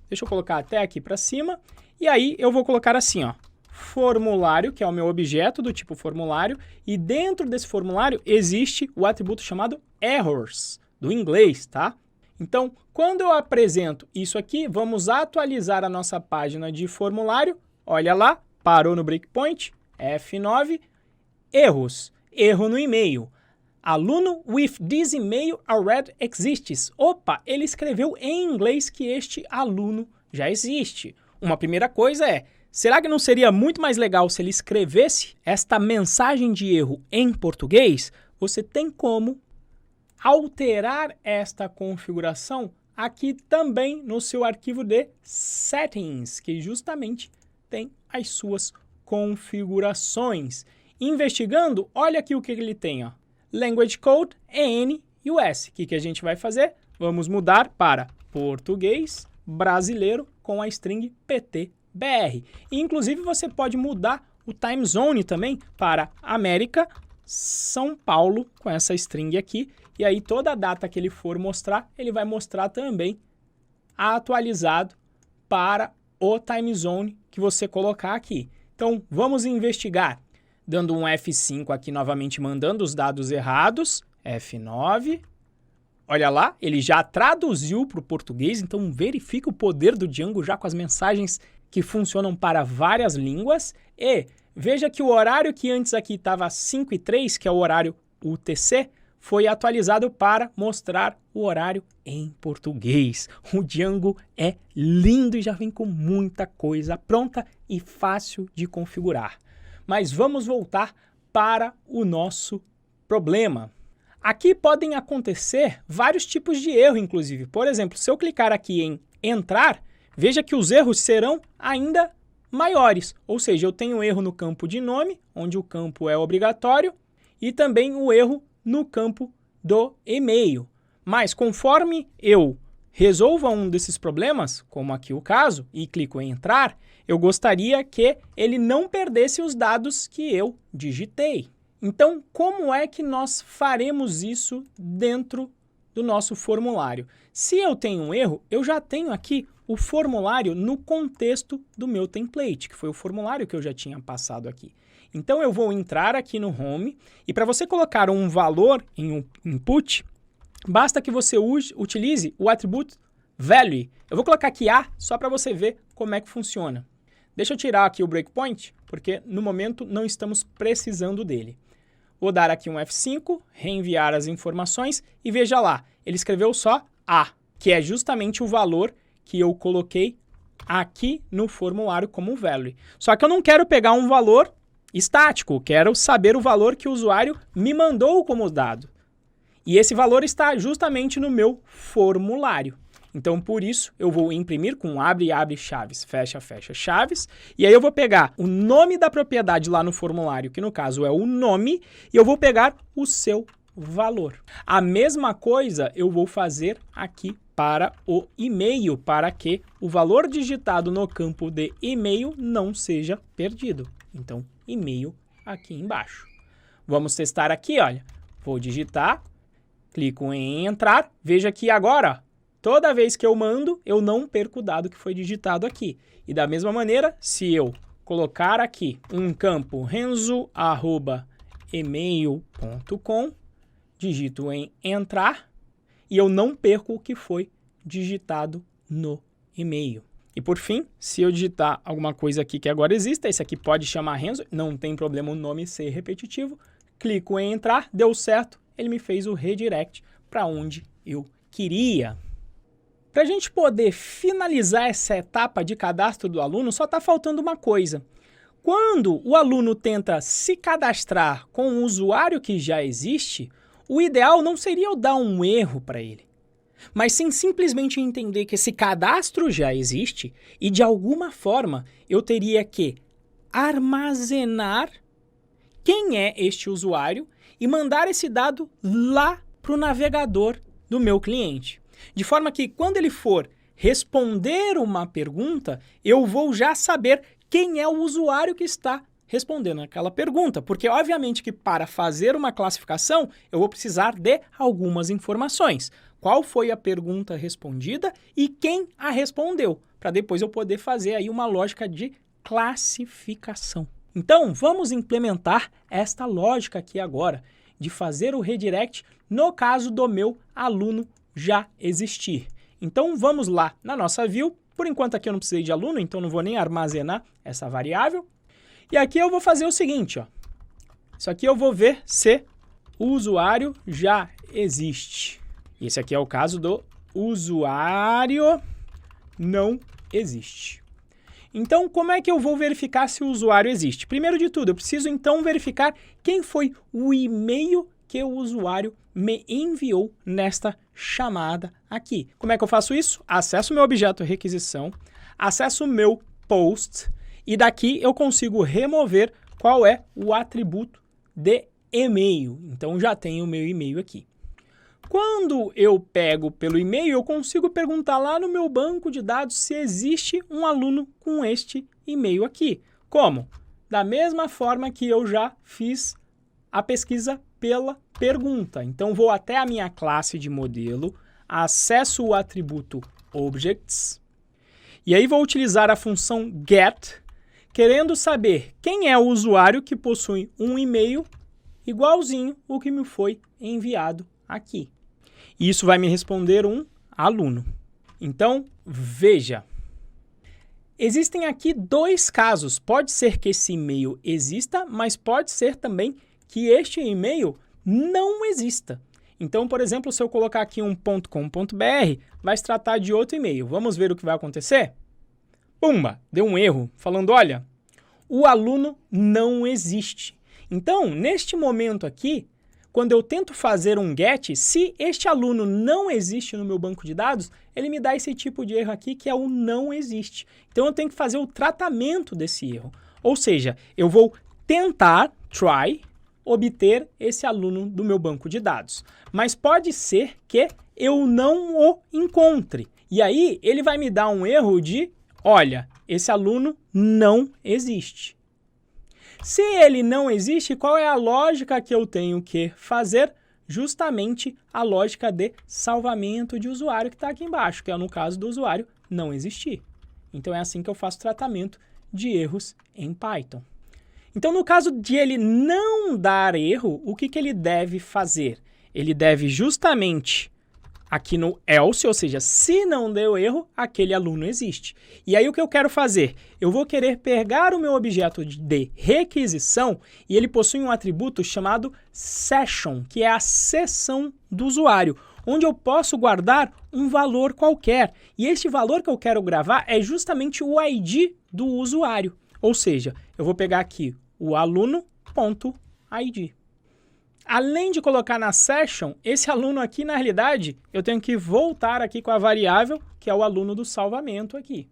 deixa eu colocar até aqui para cima, e aí eu vou colocar assim, ó, formulário, que é o meu objeto do tipo formulário, e dentro desse formulário existe o atributo chamado errors, do inglês, tá? Então, quando eu apresento isso aqui, vamos atualizar a nossa página de formulário, olha lá, parou no breakpoint, F9, erros, erro no e-mail. Aluno with this email already exists. Opa, ele escreveu em inglês que este aluno já existe. Uma primeira coisa é, será que não seria muito mais legal se ele escrevesse esta mensagem de erro em português? Você tem como alterar esta configuração aqui também no seu arquivo de settings, que justamente tem as suas configurações. Investigando, olha aqui o que ele tem, ó. Language Code, EN e US. O que a gente vai fazer? Vamos mudar para português brasileiro com a string PTBR. E, inclusive, você pode mudar o time zone também para América, São Paulo, com essa string aqui. E aí, toda a data que ele for mostrar, ele vai mostrar também atualizado para o time zone que você colocar aqui. Então, vamos investigar. Dando um F5 aqui novamente, mandando os dados errados, F9. Olha lá, ele já traduziu para o português, então verifique o poder do Django já com as mensagens que funcionam para várias línguas. E veja que o horário que antes aqui estava 5:03, que é o horário UTC, foi atualizado para mostrar o horário em português. O Django é lindo e já vem com muita coisa pronta e fácil de configurar. Mas vamos voltar para o nosso problema. Aqui podem acontecer vários tipos de erro, inclusive. Por exemplo, se eu clicar aqui em entrar, veja que os erros serão ainda maiores. Ou seja, eu tenho erro no campo de nome, onde o campo é obrigatório, e também o erro no campo do e-mail. Mas conforme eu resolva um desses problemas, como aqui o caso, e clico em entrar, eu gostaria que ele não perdesse os dados que eu digitei. Então, como é que nós faremos isso dentro do nosso formulário? Se eu tenho um erro, eu já tenho aqui o formulário no contexto do meu template, que foi o formulário que eu já tinha passado aqui. Então, eu vou entrar aqui no Home, e para você colocar um valor em um input, basta que você utilize o atributo value. Eu vou colocar aqui A, só para você ver como é que funciona. Deixa eu tirar aqui o breakpoint, porque no momento não estamos precisando dele. Vou dar aqui um F5, reenviar as informações e veja lá, ele escreveu só A, que é justamente o valor que eu coloquei aqui no formulário como value. Só que eu não quero pegar um valor estático, quero saber o valor que o usuário me mandou como dado. E esse valor está justamente no meu formulário. Então, por isso, eu vou imprimir com abre, abre, chaves, fecha, fecha, chaves. E aí eu vou pegar o nome da propriedade lá no formulário, que no caso é o nome, e eu vou pegar o seu valor. A mesma coisa eu vou fazer aqui para o e-mail, para que o valor digitado no campo de e-mail não seja perdido. Então, e-mail aqui embaixo. Vamos testar aqui, olha. Vou digitar, clico em entrar, veja que agora, toda vez que eu mando, eu não perco o dado que foi digitado aqui. E da mesma maneira, se eu colocar aqui um campo renzo@email.com, digito em entrar e eu não perco o que foi digitado no e-mail. E por fim, se eu digitar alguma coisa aqui que agora exista, esse aqui pode chamar Renzo, não tem problema o nome ser repetitivo, clico em entrar, deu certo, ele me fez o redirect para onde eu queria. Para a gente poder finalizar essa etapa de cadastro do aluno, só está faltando uma coisa. Quando o aluno tenta se cadastrar com um usuário que já existe, o ideal não seria eu dar um erro para ele, mas sem simplesmente entender que esse cadastro já existe e de alguma forma eu teria que armazenar quem é este usuário e mandar esse dado lá para o navegador do meu cliente. De forma que quando ele for responder uma pergunta, eu vou já saber quem é o usuário que está respondendo aquela pergunta, porque obviamente que para fazer uma classificação eu vou precisar de algumas informações. Qual foi a pergunta respondida e quem a respondeu, para depois eu poder fazer aí uma lógica de classificação. Então, vamos implementar esta lógica aqui agora, de fazer o redirect no caso do meu aluno já existir. Então, vamos lá na nossa view. Por enquanto aqui eu não precisei de aluno, então não vou nem armazenar essa variável. E aqui eu vou fazer o seguinte, ó. Isso aqui eu vou ver se o usuário já existe. Esse aqui é o caso do usuário não existe. Então, como é que eu vou verificar se o usuário existe? Primeiro de tudo, eu preciso então verificar quem foi o e-mail que o usuário me enviou nesta chamada aqui. Como é que eu faço isso? Acesso o meu objeto requisição, acesso o meu post e daqui eu consigo remover qual é o atributo de e-mail. Então, já tenho o meu e-mail aqui. Quando eu pego pelo e-mail, eu consigo perguntar lá no meu banco de dados se existe um aluno com este e-mail aqui. Como? Da mesma forma que eu já fiz a pesquisa pela pergunta. Então, vou até a minha classe de modelo, acesso o atributo objects, e aí vou utilizar a função get, querendo saber quem é o usuário que possui um e-mail igualzinho o que me foi enviado aqui. E isso vai me responder um aluno. Então, veja. Existem aqui dois casos. Pode ser que esse e-mail exista, mas pode ser também que este e-mail não exista. Então, por exemplo, se eu colocar aqui um .com.br, vai se tratar de outro e-mail. Vamos ver o que vai acontecer? Pumba! Deu um erro, falando, olha, o aluno não existe. Então, neste momento aqui, quando eu tento fazer um get, se este aluno não existe no meu banco de dados, ele me dá esse tipo de erro aqui, que é o não existe. Então, eu tenho que fazer o tratamento desse erro. Ou seja, eu vou tentar, obter esse aluno do meu banco de dados. Mas pode ser que eu não o encontre. E aí, ele vai me dar um erro de, olha, esse aluno não existe. Se ele não existe, qual é a lógica que eu tenho que fazer? Justamente a lógica de salvamento de usuário que está aqui embaixo, que é no caso do usuário não existir. Então é assim que eu faço tratamento de erros em Python. Então no caso de ele não dar erro, o que ele deve fazer? Ele deve justamente aqui no else, ou seja, se não deu erro, aquele aluno existe. E aí o que eu quero fazer? Eu vou querer pegar o meu objeto de requisição e ele possui um atributo chamado session, que é a seção do usuário, onde eu posso guardar um valor qualquer. E este valor que eu quero gravar é justamente o ID do usuário. Ou seja, eu vou pegar aqui o aluno.id. Além de colocar na session, esse aluno aqui, na realidade, eu tenho que voltar aqui com a variável, que é o aluno do salvamento aqui.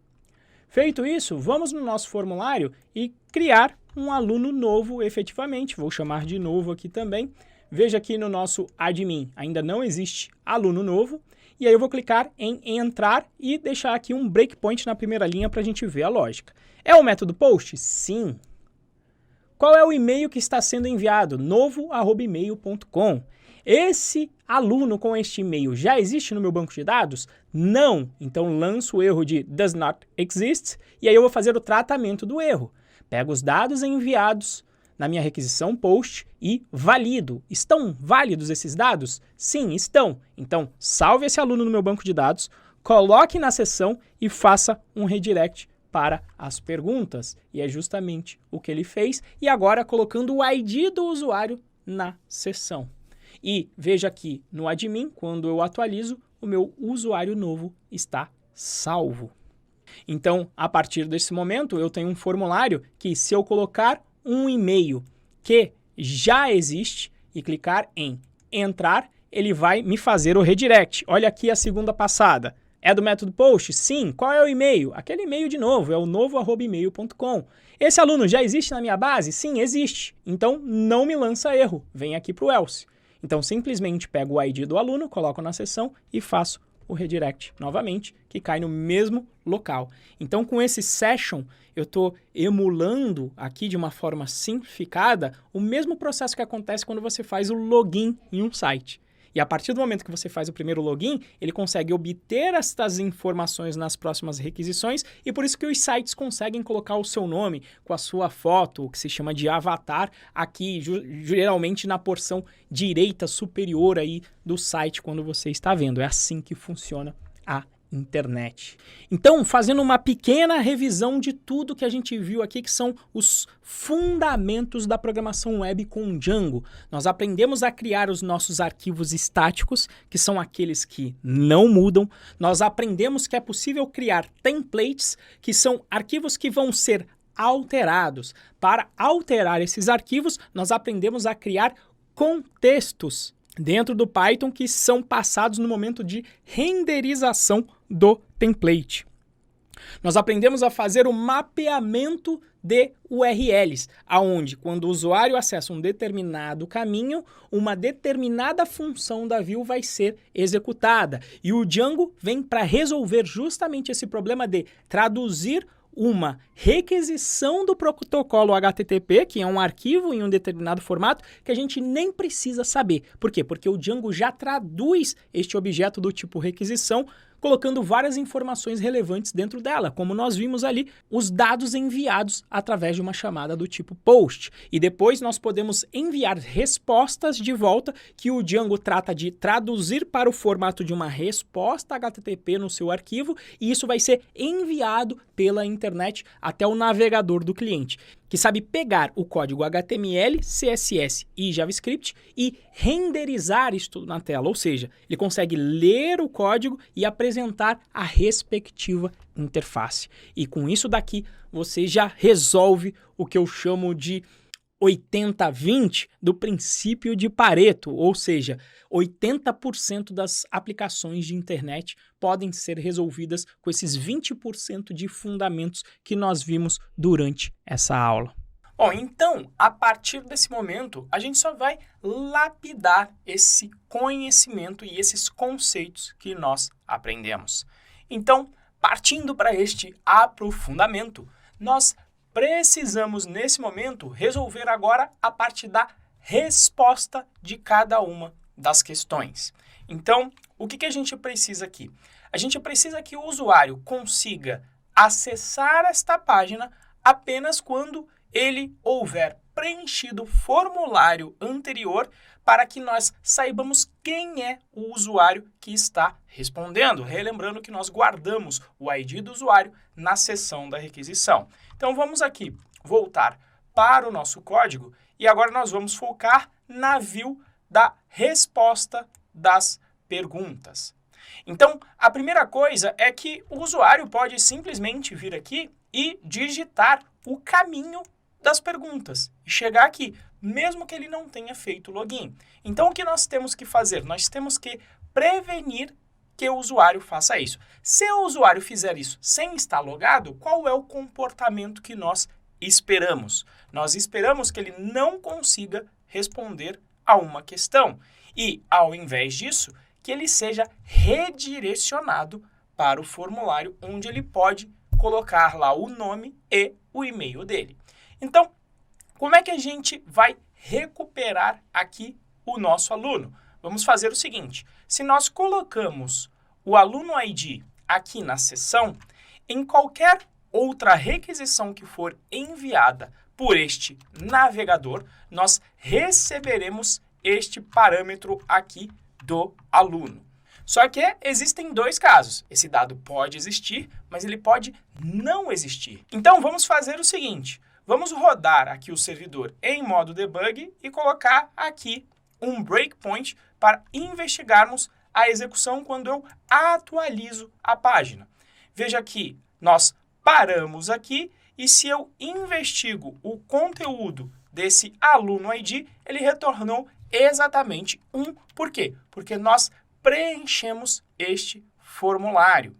Feito isso, vamos no nosso formulário e criar um aluno novo efetivamente. Vou chamar de novo aqui também. Veja aqui no nosso admin, ainda não existe aluno novo. E aí eu vou clicar em entrar e deixar aqui um breakpoint na primeira linha para a gente ver a lógica. É o método post? Sim. Qual é o e-mail que está sendo enviado? novo@email.com. Esse aluno com este e-mail já existe no meu banco de dados? Não. Então lanço o erro de does not exist e aí eu vou fazer o tratamento do erro. Pego os dados enviados na minha requisição post e valido. Estão válidos esses dados? Sim, estão. Então salve esse aluno no meu banco de dados, coloque na seção e faça um redirect para as perguntas. E é justamente o que ele fez. E agora colocando o ID do usuário na seção. E veja aqui no admin, quando eu atualizo, o meu usuário novo está salvo. Então, a partir desse momento, eu tenho um formulário que, se eu colocar um e-mail que já existe e clicar em entrar, ele vai me fazer o redirect. Olha aqui a segunda passada. É do método post? Sim. Qual é o e-mail? Aquele e-mail de novo, é o novo@email.com. Esse aluno já existe na minha base? Sim, existe. Então, não me lança erro. Vem aqui para o else. Então, simplesmente pego o ID do aluno, coloco na seção e faço o redirect novamente, que cai no mesmo local. Então, com esse session, eu estou emulando aqui de uma forma simplificada o mesmo processo que acontece quando você faz o login em um site. E a partir do momento que você faz o primeiro login, ele consegue obter estas informações nas próximas requisições e por isso que os sites conseguem colocar o seu nome com a sua foto, o que se chama de avatar, aqui geralmente na porção direita superior aí do site quando você está vendo. É assim que funciona a internet. Então, fazendo uma pequena revisão de tudo que a gente viu aqui, que são os fundamentos da programação web com Django. Nós aprendemos a criar os nossos arquivos estáticos, que são aqueles que não mudam. Nós aprendemos que é possível criar templates, que são arquivos que vão ser alterados. Para alterar esses arquivos, nós aprendemos a criar contextos dentro do Python que são passados no momento de renderização do template. Nós aprendemos a fazer o mapeamento de URLs, aonde quando o usuário acessa um determinado caminho, uma determinada função da view vai ser executada. E o Django vem para resolver justamente esse problema de traduzir uma requisição do protocolo HTTP, que é um arquivo em um determinado formato, que a gente nem precisa saber. Por quê? Porque o Django já traduz este objeto do tipo requisição, colocando várias informações relevantes dentro dela, como nós vimos ali, os dados enviados através de uma chamada do tipo POST. E depois nós podemos enviar respostas de volta, que o Django trata de traduzir para o formato de uma resposta HTTP no seu arquivo, e isso vai ser enviado pela internet até o navegador do cliente, que sabe pegar o código HTML, CSS e JavaScript e renderizar isso tudo na tela, ou seja, ele consegue ler o código e apresentar a respectiva interface. E com isso daqui, você já resolve o que eu chamo de 80-20 do princípio de Pareto, ou seja, 80% das aplicações de internet podem ser resolvidas com esses 20% de fundamentos que nós vimos durante essa aula. Bom, então, a partir desse momento, a gente só vai lapidar esse conhecimento e esses conceitos que nós aprendemos. Então, partindo para este aprofundamento, nós precisamos, nesse momento, resolver agora a parte da resposta de cada uma das questões. Então, o que a gente precisa aqui? A gente precisa que o usuário consiga acessar esta página apenas quando ele houver preenchido o formulário anterior para que nós saibamos quem é o usuário que está respondendo. Relembrando que nós guardamos o ID do usuário na seção da requisição. Então, vamos aqui voltar para o nosso código e agora nós vamos focar na view da resposta das perguntas. Então, a primeira coisa é que o usuário pode simplesmente vir aqui e digitar o caminho das perguntas e chegar aqui, mesmo que ele não tenha feito o login. Então, o que nós temos que fazer? Nós temos que prevenir que o usuário faça isso. Se o usuário fizer isso sem estar logado, qual é o comportamento que nós esperamos? Nós esperamos que ele não consiga responder a uma questão e, ao invés disso, que ele seja redirecionado para o formulário onde ele pode colocar lá o nome e o e-mail dele. Então, como é que a gente vai recuperar aqui o nosso aluno? Vamos fazer o seguinte, se nós colocamos o aluno ID aqui na seção, em qualquer outra requisição que for enviada por este navegador, nós receberemos este parâmetro aqui do aluno. Só que existem dois casos. Esse dado pode existir, mas ele pode não existir. Então, vamos fazer o seguinte. Vamos rodar aqui o servidor em modo debug e colocar aqui um breakpoint para investigarmos a execução quando eu atualizo a página. Veja que nós paramos aqui e se eu investigo o conteúdo desse aluno ID, ele retornou exatamente 1. Por quê? Porque nós preenchemos este formulário.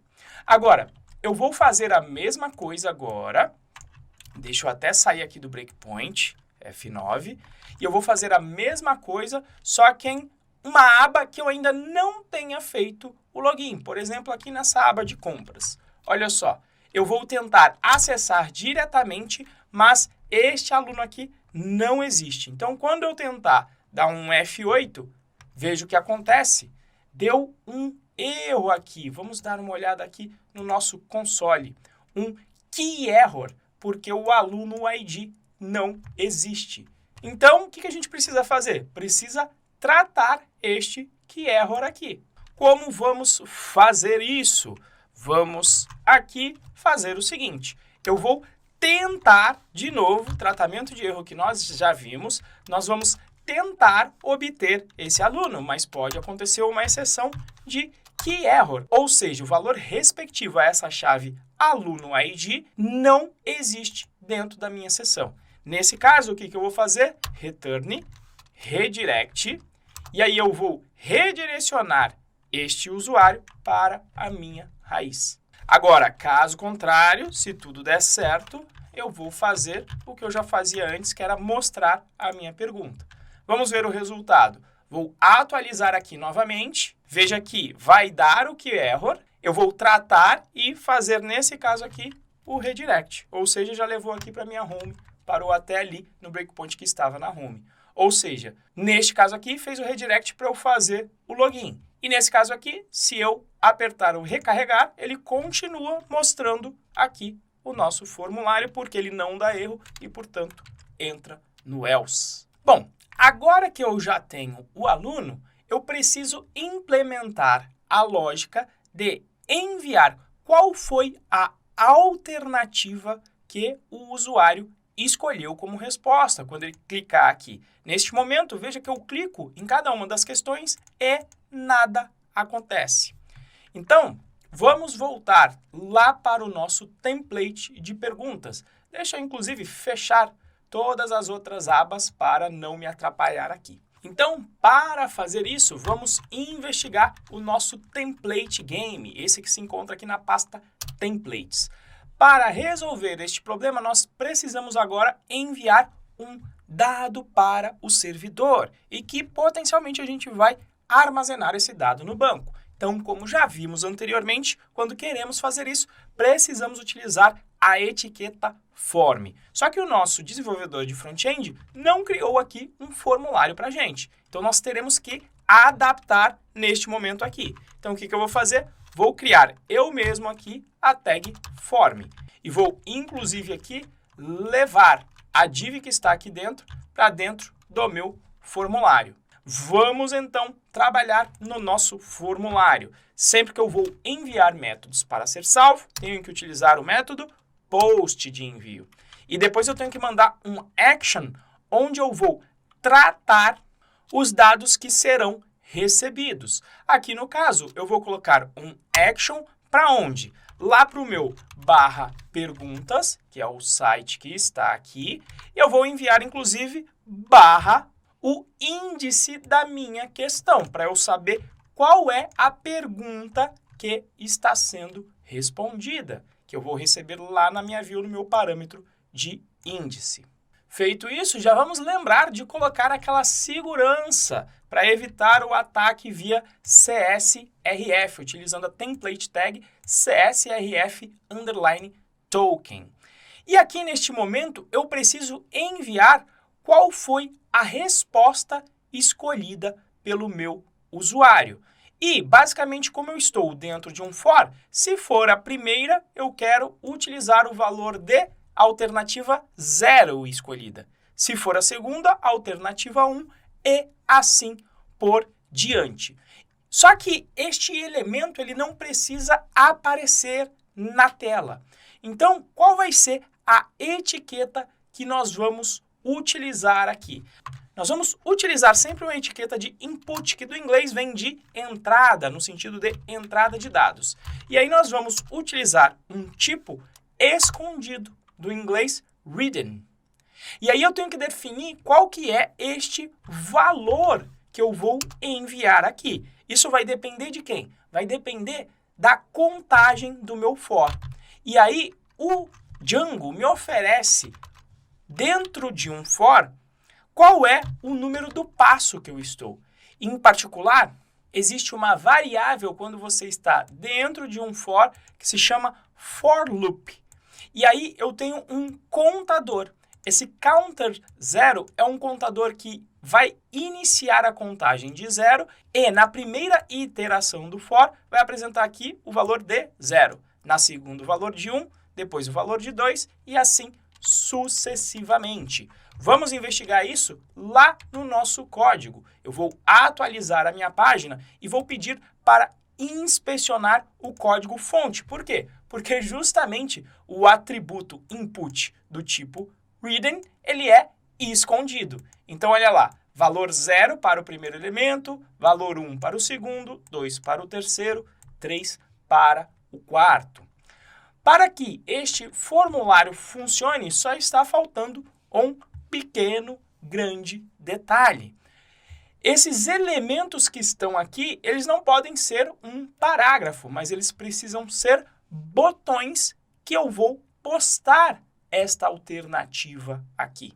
Agora, eu vou fazer a mesma coisa agora. Deixa eu até sair aqui do breakpoint, F9. E eu vou fazer a mesma coisa, só que em uma aba que eu ainda não tenha feito o login. Por exemplo, aqui nessa aba de compras. Olha só, eu vou tentar acessar diretamente, mas este aluno aqui não existe. Então, quando eu tentar dar um F8, veja o que acontece. Deu um erro aqui. Vamos dar uma olhada aqui no nosso console. Um key error, porque o aluno ID não existe. Então, o que a gente precisa fazer? Precisa tratar este key error aqui. Como vamos fazer isso? Vamos aqui fazer o seguinte. Eu vou tentar, de novo, tratamento de erro que nós já vimos, nós vamos tentar obter esse aluno, mas pode acontecer uma exceção de key error, ou seja, o valor respectivo a essa chave aluno ID não existe dentro da minha seção. Nesse caso, o que eu vou fazer? Return, redirect, e aí eu vou redirecionar este usuário para a minha raiz. Agora, caso contrário, se tudo der certo, eu vou fazer o que eu já fazia antes, que era mostrar a minha pergunta. Vamos ver o resultado. Vou atualizar aqui novamente. Veja que vai dar o key error. Eu vou tratar e fazer, nesse caso aqui, o redirect. Ou seja, já levou aqui para a minha home, parou até ali no breakpoint que estava na home. Ou seja, neste caso aqui, fez o redirect para eu fazer o login. E nesse caso aqui, se eu apertar o recarregar, ele continua mostrando aqui o nosso formulário, porque ele não dá erro e, portanto, entra no else. Bom, agora que eu já tenho o aluno, eu preciso implementar a lógica de enviar qual foi a alternativa que o usuário escolheu como resposta quando ele clicar aqui. Neste momento, veja que eu clico em cada uma das questões e nada acontece. Então, vamos voltar lá para o nosso template de perguntas. Deixa eu, inclusive, fechar todas as outras abas para não me atrapalhar aqui. Então, para fazer isso, vamos investigar o nosso template game, esse que se encontra aqui na pasta templates. Para resolver este problema, nós precisamos agora enviar um dado para o servidor e que potencialmente a gente vai armazenar esse dado no banco. Então, como já vimos anteriormente, quando queremos fazer isso, precisamos utilizar a etiqueta form. Só que o nosso desenvolvedor de front-end não criou aqui um formulário para a gente. Então, nós teremos que adaptar neste momento aqui. Então, o que eu vou fazer? Vou criar eu mesmo aqui a tag form. E vou, inclusive, aqui levar a div que está aqui dentro para dentro do meu formulário. Vamos, então, trabalhar no nosso formulário. Sempre que eu vou enviar métodos para ser salvo, tenho que utilizar o método post de envio. E depois eu tenho que mandar um action, onde eu vou tratar os dados que serão recebidos. Aqui, no caso, eu vou colocar um action para onde? Lá para o meu /perguntas, que é o site que está aqui. E eu vou enviar, inclusive, o índice da minha questão, para eu saber qual é a pergunta que está sendo respondida, que eu vou receber lá na minha view, no meu parâmetro de índice. Feito isso, já vamos lembrar de colocar aquela segurança para evitar o ataque via CSRF, utilizando a template tag CSRF_token. E aqui neste momento eu preciso enviar qual foi a resposta escolhida pelo meu usuário. E, basicamente, como eu estou dentro de um for, se for a primeira, eu quero utilizar o valor de alternativa 0 escolhida. Se for a segunda, alternativa 1 e assim por diante. Só que este elemento ele não precisa aparecer na tela. Então, qual vai ser a etiqueta que nós vamos utilizar aqui? Nós vamos utilizar sempre uma etiqueta de input, que do inglês vem de entrada, no sentido de entrada de dados. E aí nós vamos utilizar um tipo escondido do inglês reading. E aí eu tenho que definir qual que é este valor que eu vou enviar aqui. Isso vai depender de quem? Vai depender da contagem do meu for. E aí o Django me oferece, dentro de um for, qual é o número do passo que eu estou. Em particular, existe uma variável quando você está dentro de um for que se chama for loop. E aí eu tenho um contador. Esse counter 0 é um contador que vai iniciar a contagem de 0 e na primeira iteração do for vai apresentar aqui o valor de 0. Na segunda o valor de 1, depois o valor de 2 e assim sucessivamente. Vamos investigar isso lá no nosso código. Eu vou atualizar a minha página e vou pedir para inspecionar o código fonte. Por quê? Porque justamente o atributo input do tipo reading, ele é escondido. Então, olha lá, valor 0 para o primeiro elemento, valor 1 para o segundo, 2 para o terceiro, 3 para o quarto. Para que este formulário funcione, só está faltando um pequeno, grande detalhe. Esses elementos que estão aqui, eles não podem ser um parágrafo, mas eles precisam ser botões que eu vou postar esta alternativa aqui.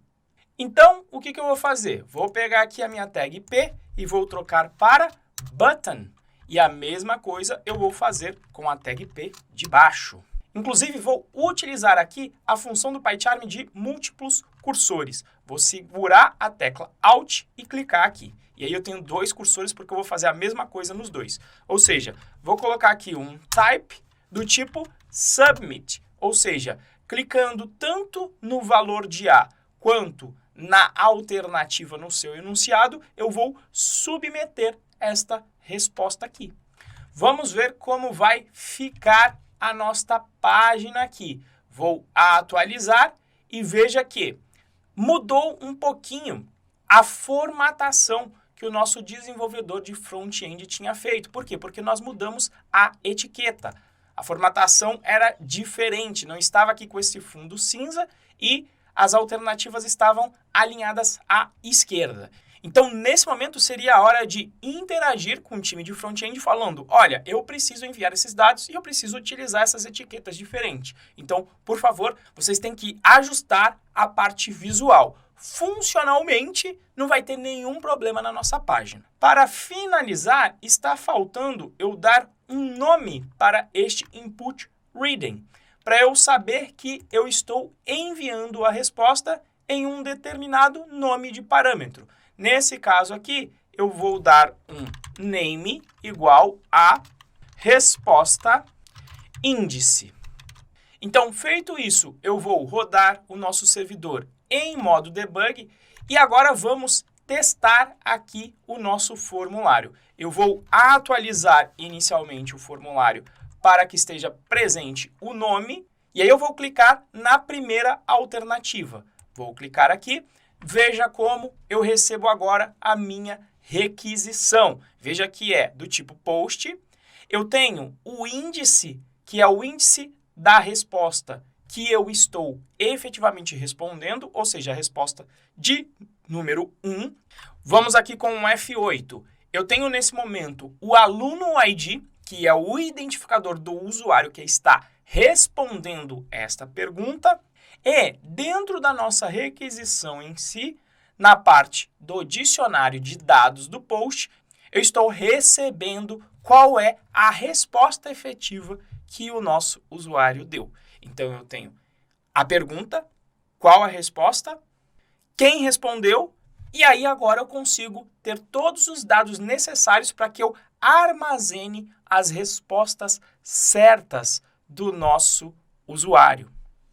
Então, o que eu vou fazer? Vou pegar aqui a minha tag P e vou trocar para button. E a mesma coisa eu vou fazer com a tag P de baixo. Inclusive, vou utilizar aqui a função do PyCharm de múltiplos cursores. Vou segurar a tecla Alt e clicar aqui. E aí eu tenho dois cursores porque eu vou fazer a mesma coisa nos dois. Ou seja, vou colocar aqui um type do tipo submit. Ou seja, clicando tanto no valor de A quanto na alternativa no seu enunciado, eu vou submeter esta resposta aqui. Vamos ver como vai ficar a nossa página aqui. Vou atualizar e veja que mudou um pouquinho a formatação que o nosso desenvolvedor de front-end tinha feito. Por quê? Porque nós mudamos a etiqueta. A formatação era diferente, não estava aqui com esse fundo cinza e as alternativas estavam alinhadas à esquerda. Então, nesse momento, seria a hora de interagir com o time de front-end falando, olha, eu preciso enviar esses dados e eu preciso utilizar essas etiquetas diferentes. Então, por favor, vocês têm que ajustar a parte visual. Funcionalmente, não vai ter nenhum problema na nossa página. Para finalizar, está faltando eu dar um nome para este input reading, para eu saber que eu estou enviando a resposta em um determinado nome de parâmetro. Nesse caso aqui, eu vou dar um name igual a resposta índice. Então, feito isso, eu vou rodar o nosso servidor em modo debug e agora vamos testar aqui o nosso formulário. Eu vou atualizar inicialmente o formulário para que esteja presente o nome e aí eu vou clicar na primeira alternativa. Vou clicar aqui. Veja como eu recebo agora a minha requisição. Veja que é do tipo post. Eu tenho o índice, que é o índice da resposta que eu estou efetivamente respondendo, ou seja, a resposta de número 1. Vamos aqui com um F8. Eu tenho nesse momento o aluno ID, que é o identificador do usuário que está respondendo esta pergunta. E dentro da nossa requisição em si, na parte do dicionário de dados do post, eu estou recebendo qual é a resposta efetiva que o nosso usuário deu. Então, eu tenho a pergunta, qual a resposta, quem respondeu, e aí agora eu consigo ter todos os dados necessários para que eu armazene as respostas certas do nosso usuário.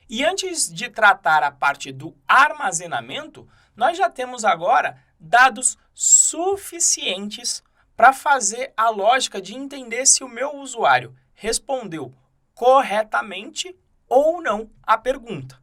E antes de tratar a parte do armazenamento, nós já temos agora dados suficientes para fazer a lógica de entender se o meu usuário respondeu corretamente ou não a pergunta.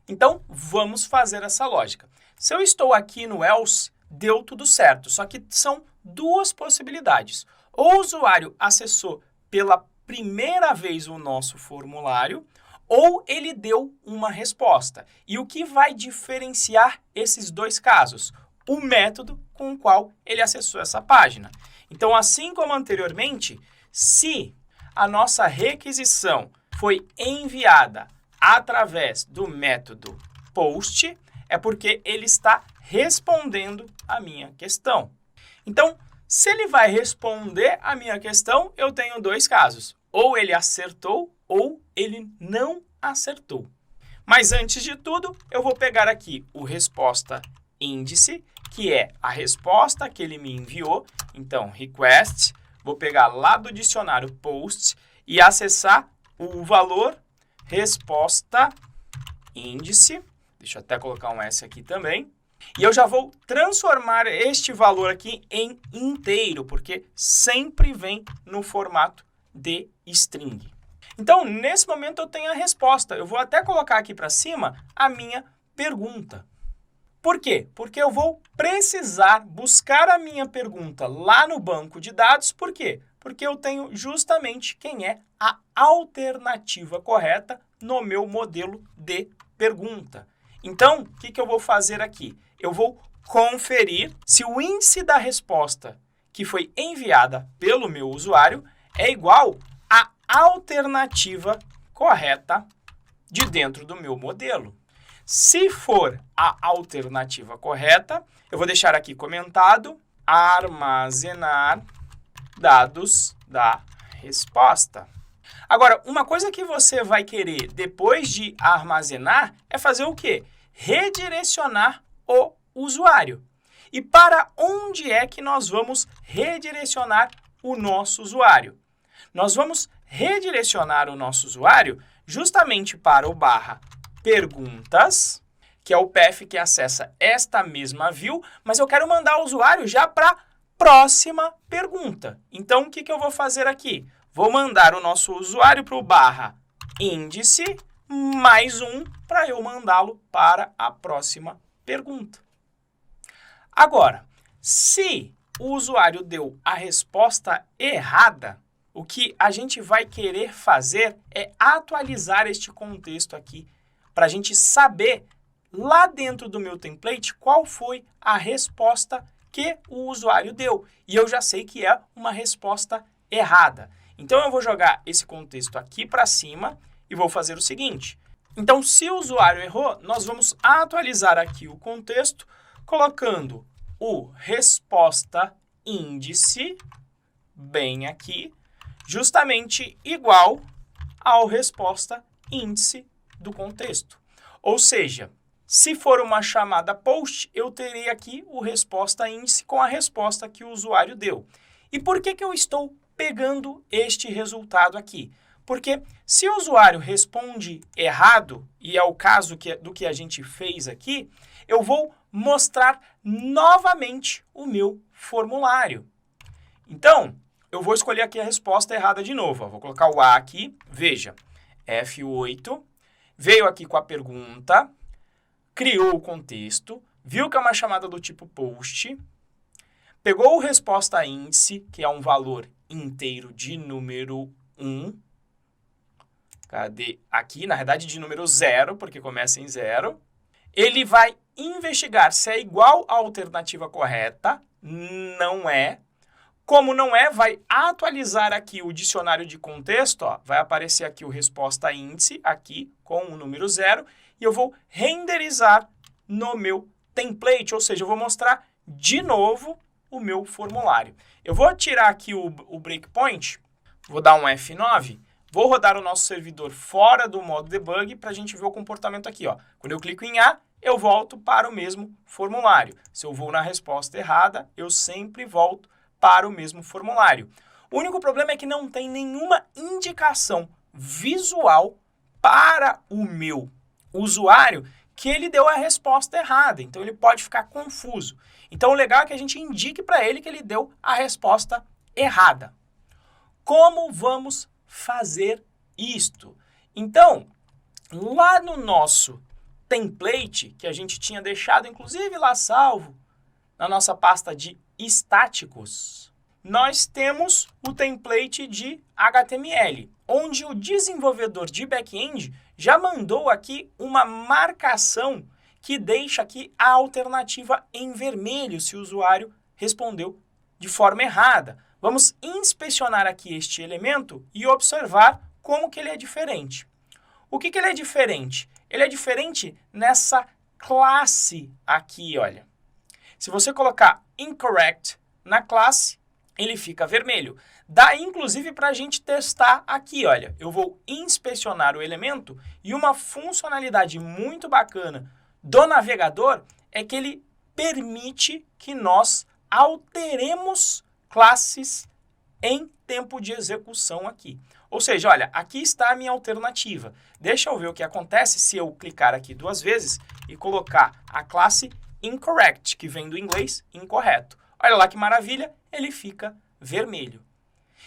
Então, vamos fazer essa lógica. Se eu estou aqui no else, deu tudo certo, só que são duas possibilidades. Ou o usuário acessou pela primeira vez o nosso formulário, ou ele deu uma resposta. E o que vai diferenciar esses dois casos? O método com o qual ele acessou essa página. Então, assim como anteriormente, se a nossa requisição foi enviada através do método post, é porque ele está respondendo a minha questão. Então, se ele vai responder a minha questão, eu tenho dois casos. Ou ele acertou, ou ele não acertou. Mas antes de tudo, eu vou pegar aqui o resposta índice, que é a resposta que ele me enviou. Então, request, vou pegar lá do dicionário post e acessar o valor resposta índice. Deixa eu até colocar um S aqui também. E eu já vou transformar este valor aqui em inteiro, porque sempre vem no formato de string. Então, nesse momento, eu tenho a resposta. Eu vou até colocar aqui para cima a minha pergunta. Por quê? Porque eu vou precisar buscar a minha pergunta lá no banco de dados. Por quê? Porque eu tenho justamente quem é a alternativa correta no meu modelo de pergunta. Então, o que eu vou fazer aqui? Eu vou conferir se o índice da resposta que foi enviada pelo meu usuário é igual à alternativa correta de dentro do meu modelo. Se for a alternativa correta, eu vou deixar aqui comentado armazenar dados da resposta. Agora, uma coisa que você vai querer depois de armazenar é fazer o quê? Redirecionar o usuário. E para onde é que nós vamos redirecionar o nosso usuário? Nós vamos redirecionar o nosso usuário justamente para o barra perguntas, que é o path que acessa esta mesma view, mas eu quero mandar o usuário já para a próxima pergunta. Então, o que eu vou fazer aqui? Vou mandar o nosso usuário para o barra índice mais um para eu mandá-lo para a próxima pergunta. Agora, se o usuário deu a resposta errada, o que a gente vai querer fazer é atualizar este contexto aqui para a gente saber lá dentro do meu template qual foi a resposta que o usuário deu. E eu já sei que é uma resposta errada. Então, eu vou jogar esse contexto aqui para cima e vou fazer o seguinte. Então, se o usuário errou, nós vamos atualizar aqui o contexto, colocando o resposta índice bem aqui, justamente igual ao resposta índice do contexto. Ou seja, se for uma chamada post, eu terei aqui o resposta índice com a resposta que o usuário deu. E por que eu estou pegando este resultado aqui? Porque se o usuário responde errado, e é o caso do que a gente fez aqui, eu vou mostrar novamente o meu formulário. Então, eu vou escolher aqui a resposta errada de novo. Vou colocar o A aqui, veja, F8, veio aqui com a pergunta, criou o contexto, viu que é uma chamada do tipo post, pegou o resposta índice, que é um valor inteiro de número 1, cadê? Aqui, na verdade, de número 0, porque começa em 0. Ele vai investigar se é igual à alternativa correta, não é. Como não é, vai atualizar aqui o dicionário de contexto, ó, vai aparecer aqui o resposta índice, aqui com o número 0, e eu vou renderizar no meu template, ou seja, eu vou mostrar de novo o meu formulário. Eu vou tirar aqui o breakpoint, vou dar um F9, vou rodar o nosso servidor fora do modo debug para a gente ver o comportamento aqui. Ó. Quando eu clico em A, eu volto para o mesmo formulário. Se eu vou na resposta errada, eu sempre volto para o mesmo formulário. O único problema é que não tem nenhuma indicação visual para o meu usuário que ele deu a resposta errada. Então, ele pode ficar confuso. Então, o legal é que a gente indique para ele que ele deu a resposta errada. Como vamos fazer isto? Então, lá no nosso template, que a gente tinha deixado, inclusive, lá salvo, na nossa pasta de estáticos, nós temos o template de HTML, onde o desenvolvedor de back-end já mandou aqui uma marcação que deixa aqui a alternativa em vermelho se o usuário respondeu de forma errada. Vamos inspecionar aqui este elemento e observar como que ele é diferente. O que ele é diferente? Ele é diferente nessa classe aqui, olha. Se você colocar incorrect na classe, ele fica vermelho. Dá, inclusive, para a gente testar aqui, olha. Eu vou inspecionar o elemento e uma funcionalidade muito bacana do navegador é que ele permite que nós alteremos classes em tempo de execução aqui. Ou seja, olha, aqui está a minha alternativa. Deixa eu ver o que acontece se eu clicar aqui 2 vezes e colocar a classe incorrect, que vem do inglês incorreto. Olha lá que maravilha, ele fica vermelho.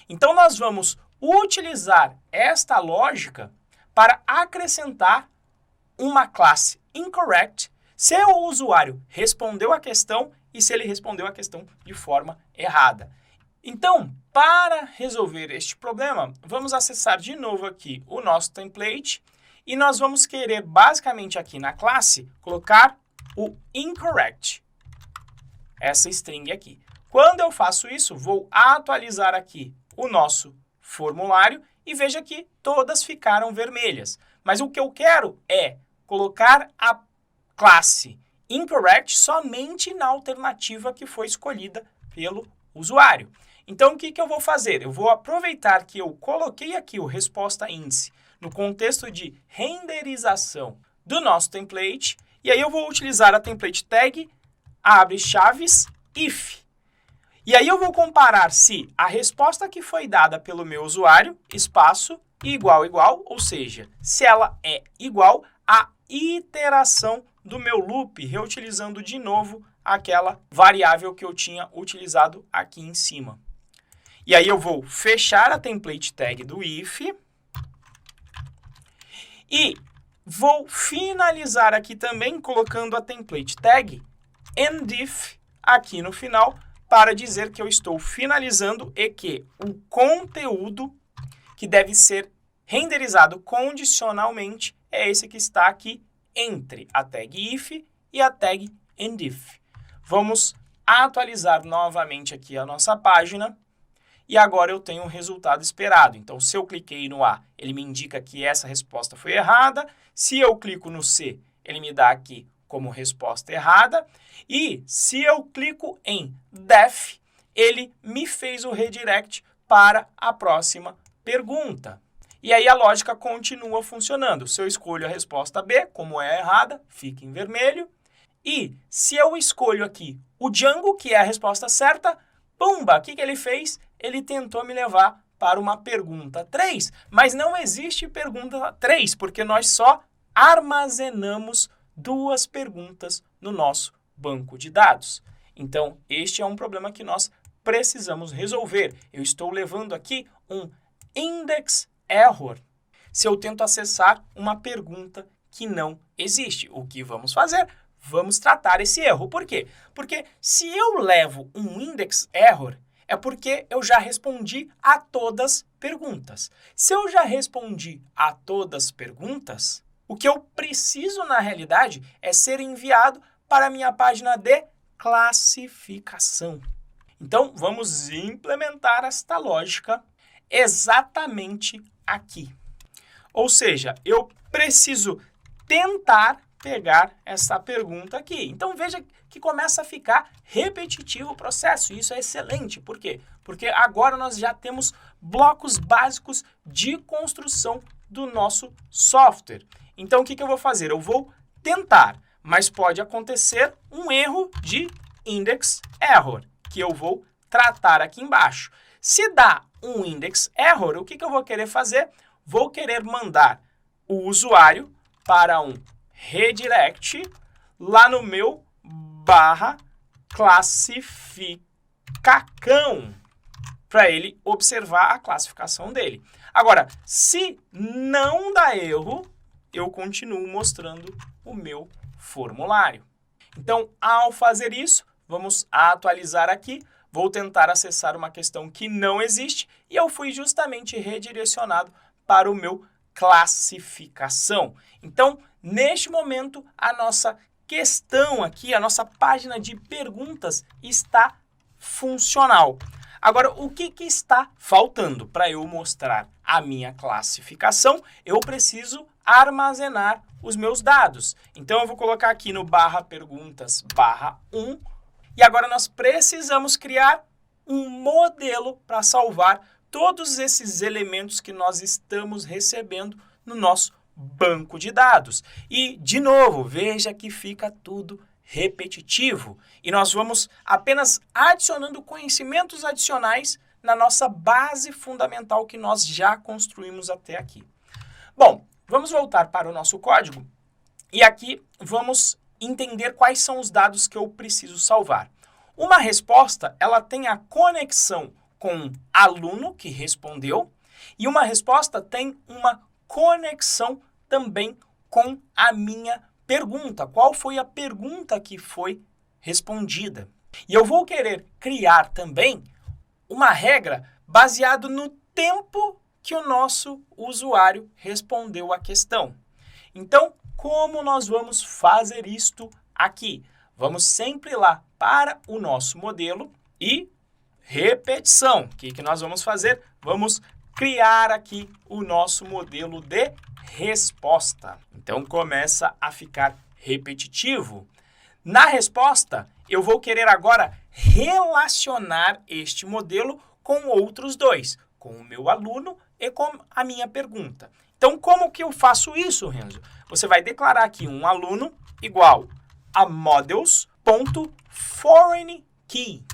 Então, nós vamos utilizar esta lógica para acrescentar uma classe incorrect se o usuário respondeu a questão e se ele respondeu a questão de forma errada. Então, para resolver este problema, vamos acessar de novo aqui o nosso template e nós vamos querer, basicamente aqui na classe, colocar o incorrect, essa string aqui. Quando eu faço isso, vou atualizar aqui o nosso formulário e veja que todas ficaram vermelhas. Mas o que eu quero é colocar a classe incorrect somente na alternativa que foi escolhida pelo usuário. Então, o que eu vou fazer? Eu vou aproveitar que eu coloquei aqui o resposta índice no contexto de renderização do nosso template, e aí eu vou utilizar a template tag abre chaves if. E aí eu vou comparar se a resposta que foi dada pelo meu usuário, espaço, igual, ou seja, se ela é igual à iteração do meu loop, reutilizando de novo aquela variável que eu tinha utilizado aqui em cima. E aí eu vou fechar a template tag do if e vou finalizar aqui também colocando a template tag endif aqui no final para dizer que eu estou finalizando e que o conteúdo que deve ser renderizado condicionalmente é esse que está aqui entre a tag if e a tag endif. Vamos atualizar novamente aqui a nossa página. E agora eu tenho o resultado esperado. Então, se eu cliquei no A, ele me indica que essa resposta foi errada. Se eu clico no C, ele me dá aqui como resposta errada. E se eu clico em def, ele me fez o redirect para a próxima pergunta. E aí a lógica continua funcionando. Se eu escolho a resposta B, como é errada, fica em vermelho. E se eu escolho aqui o Django, que é a resposta certa, pumba, o que ele fez? Ele tentou me levar para uma pergunta 3, mas não existe pergunta 3, porque nós só armazenamos 2 perguntas no nosso banco de dados. Então, este é um problema que nós precisamos resolver. Eu estou levando aqui um index error se eu tento acessar uma pergunta que não existe. O que vamos fazer? Vamos tratar esse erro. Por quê? Porque se eu levo um index error, é porque eu já respondi a todas as perguntas. Se eu já respondi a todas as perguntas, o que eu preciso, na realidade, é ser enviado para a minha página de classificação. Então, vamos implementar esta lógica exatamente aqui. Ou seja, eu preciso tentar pegar essa pergunta aqui. Então, veja que começa a ficar repetitivo o processo. E isso é excelente. Por quê? Porque agora nós já temos blocos básicos de construção do nosso software. Então, o que eu vou fazer? Eu vou tentar, mas pode acontecer um erro de index error, que eu vou tratar aqui embaixo. Se dá um index error, o que eu vou querer fazer? Vou querer mandar o usuário para um redirect lá no meu /classificacão para ele observar a classificação dele. Agora, se não dá erro, eu continuo mostrando o meu formulário. Então, ao fazer isso, vamos atualizar aqui. Vou tentar acessar uma questão que não existe e eu fui justamente redirecionado para o meu classificação. Então, neste momento, a nossa questão aqui, a nossa página de perguntas está funcional. Agora, o que está faltando para eu mostrar a minha classificação? Eu preciso armazenar os meus dados. Então, eu vou colocar aqui no /perguntas/1 e agora nós precisamos criar um modelo para salvar todos esses elementos que nós estamos recebendo no nosso banco de dados. E, de novo, veja que fica tudo repetitivo. E nós vamos apenas adicionando conhecimentos adicionais na nossa base fundamental que nós já construímos até aqui. Bom, vamos voltar para o nosso código e aqui vamos entender quais são os dados que eu preciso salvar. Uma resposta, ela tem a conexão com aluno que respondeu e uma resposta tem uma conexão também com a minha pergunta. Qual foi a pergunta que foi respondida? E eu vou querer criar também uma regra baseada no tempo que o nosso usuário respondeu a questão. Então, como nós vamos fazer isto aqui? Vamos sempre lá para o nosso modelo e repetição. O que nós vamos fazer? Vamos criar aqui o nosso modelo de resposta. Então, começa a ficar repetitivo. Na resposta, eu vou querer agora relacionar este modelo com outros dois, com o meu aluno e com a minha pergunta. Então, como que eu faço isso, Renzo? Você vai declarar aqui um aluno igual a models.foreign_key.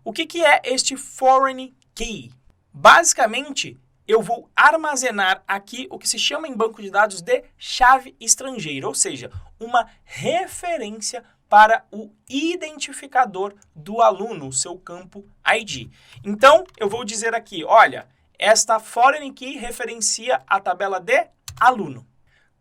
O que é este foreign key? Basicamente, eu vou armazenar aqui o que se chama em banco de dados de chave estrangeira, ou seja, uma referência para o identificador do aluno, o seu campo ID. Então, eu vou dizer aqui, olha, esta foreign key referencia a tabela de aluno.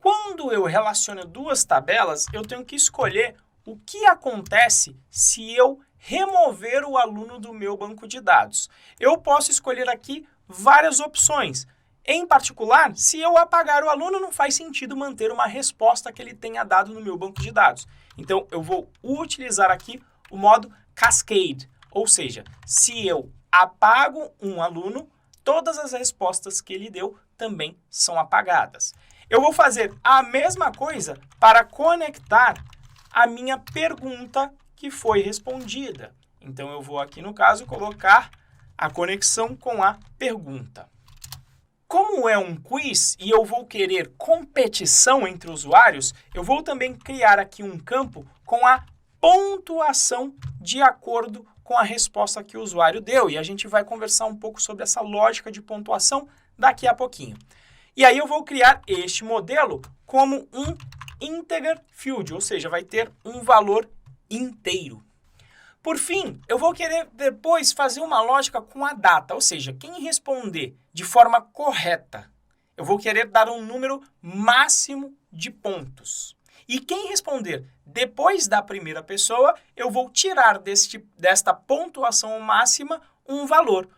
Quando eu relaciono duas tabelas, eu tenho que escolher o que acontece se eu remover o aluno do meu banco de dados. Eu posso escolher aqui várias opções. Em particular, se eu apagar o aluno, não faz sentido manter uma resposta que ele tenha dado no meu banco de dados. Então, eu vou utilizar aqui o modo Cascade, ou seja, se eu apago um aluno, todas as respostas que ele deu também são apagadas. Eu vou fazer a mesma coisa para conectar a minha pergunta que foi respondida. Então, eu vou aqui, no caso, colocar a conexão com a pergunta. Como é um quiz e eu vou querer competição entre usuários, eu vou também criar aqui um campo com a pontuação de acordo com a resposta que o usuário deu. E a gente vai conversar um pouco sobre essa lógica de pontuação daqui a pouquinho. E aí eu vou criar este modelo como um integer field, ou seja, vai ter um valor inteiro. Por fim, eu vou querer depois fazer uma lógica com a data, ou seja, quem responder de forma correta, eu vou querer dar um número máximo de pontos. E quem responder depois da primeira pessoa, eu vou tirar desta pontuação máxima um valor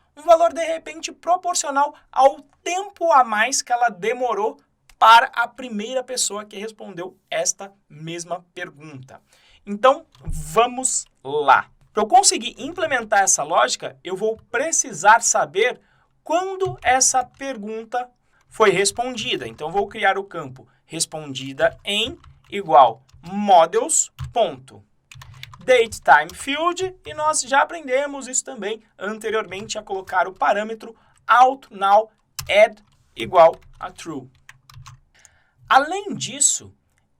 de repente proporcional ao tempo a mais que ela demorou para a primeira pessoa que respondeu esta mesma pergunta. Então, vamos lá. Para eu conseguir implementar essa lógica, eu vou precisar saber quando essa pergunta foi respondida. Então, vou criar o campo respondida em igual models.datetime_field e nós já aprendemos isso também anteriormente a colocar o parâmetro outNowAdd igual a true. Além disso,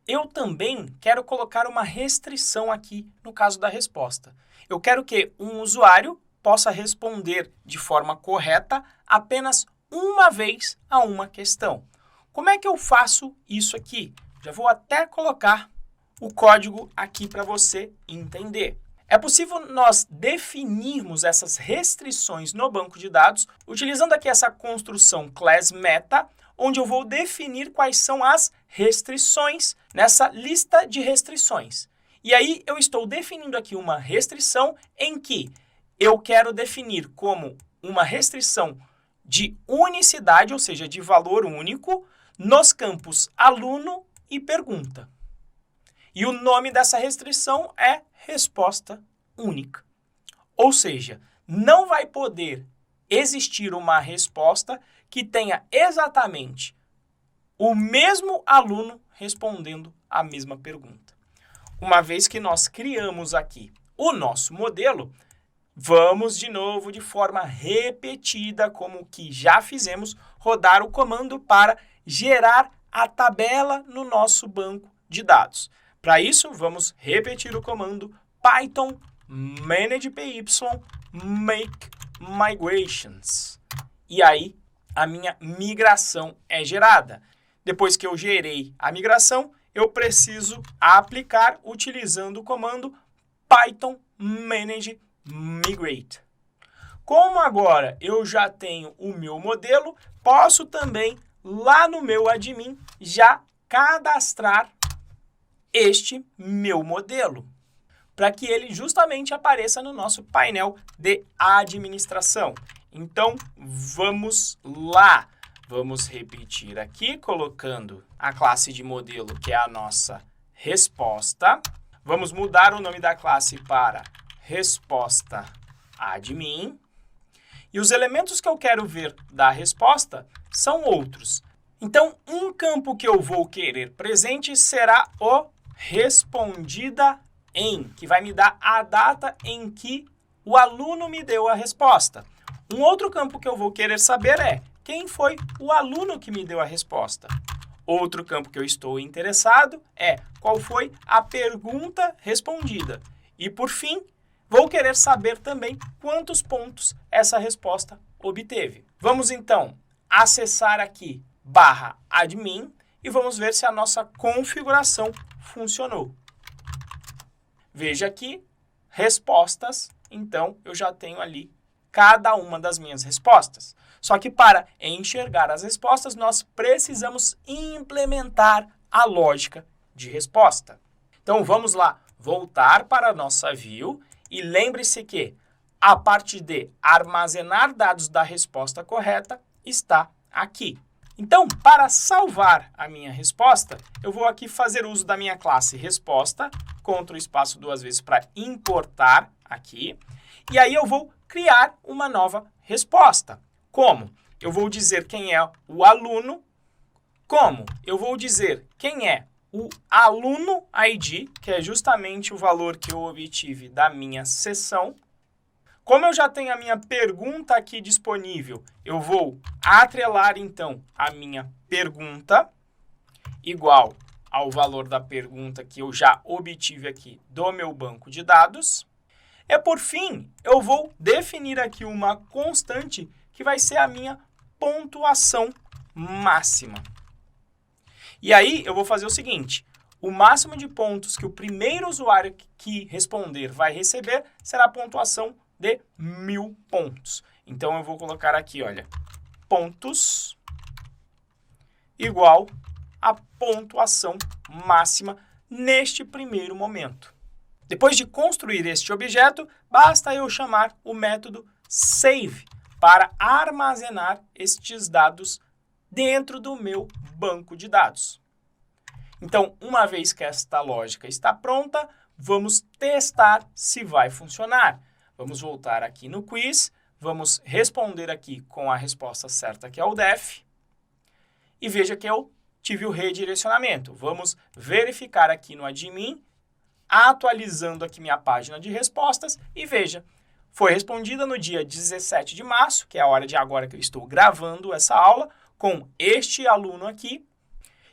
eu também quero colocar uma restrição aqui no caso da resposta. Eu quero que um usuário possa responder de forma correta apenas uma vez a uma questão. Como é que eu faço isso aqui? Já vou até colocar o código aqui para você entender. É possível nós definirmos essas restrições no banco de dados utilizando aqui essa construção classMeta, onde eu vou definir quais são as restrições nessa lista de restrições. E aí eu estou definindo aqui uma restrição em que eu quero definir como uma restrição de unicidade, ou seja, de valor único, nos campos aluno e pergunta. E o nome dessa restrição é resposta única. Ou seja, não vai poder existir uma resposta que tenha exatamente o mesmo aluno respondendo a mesma pergunta. Uma vez que nós criamos aqui o nosso modelo, vamos de novo, de forma repetida, como que já fizemos, rodar o comando para gerar a tabela no nosso banco de dados. Para isso, vamos repetir o comando Python managepy make migrations. E aí, a minha migração é gerada. Depois que eu gerei a migração, eu preciso aplicar utilizando o comando Python manage migrate. Como agora eu já tenho o meu modelo, posso também, lá no meu admin, já cadastrar este meu modelo, para que ele justamente apareça no nosso painel de administração. Então, vamos lá. Vamos repetir aqui, colocando a classe de modelo, que é a nossa resposta. Vamos mudar o nome da classe para resposta admin. E os elementos que eu quero ver da resposta são outros. Então, um campo que eu vou querer presente será o respondida em, que vai me dar a data em que o aluno me deu a resposta. Um outro campo que eu vou querer saber é quem foi o aluno que me deu a resposta. Outro campo que eu estou interessado é qual foi a pergunta respondida. E, por fim, vou querer saber também quantos pontos essa resposta obteve. Vamos, então, acessar aqui /admin e vamos ver se a nossa configuração funcionou. Veja aqui, respostas, então eu já tenho ali cada uma das minhas respostas. Só que para enxergar as respostas, nós precisamos implementar a lógica de resposta. Então, vamos lá, voltar para a nossa view e lembre-se que a parte de armazenar dados da resposta correta está aqui. Então, para salvar a minha resposta, eu vou aqui fazer uso da minha classe resposta, Ctrl espaço duas vezes para importar aqui, e aí eu vou criar uma nova resposta. Como? Eu vou dizer quem é o aluno. Como? Eu vou dizer quem é o aluno ID, que é justamente o valor que eu obtive da minha sessão. Como eu já tenho a minha pergunta aqui disponível, eu vou atrelar, então, a minha pergunta igual ao valor da pergunta que eu já obtive aqui do meu banco de dados. E, por fim, eu vou definir aqui uma constante que vai ser a minha pontuação máxima. E aí, eu vou fazer o seguinte, o máximo de pontos que o primeiro usuário que responder vai receber será a pontuação de 1000 pontos. Então, eu vou colocar aqui, olha, pontos igual a pontuação máxima neste primeiro momento. Depois de construir este objeto, basta eu chamar o método save para armazenar estes dados dentro do meu banco de dados. Então, uma vez que esta lógica está pronta, vamos testar se vai funcionar. Vamos voltar aqui no quiz, vamos responder aqui com a resposta certa, que é o def, e veja que eu tive o redirecionamento. Vamos verificar aqui no admin, atualizando aqui minha página de respostas, e veja, foi respondida no dia 17 de março, que é a hora de agora que eu estou gravando essa aula, com este aluno aqui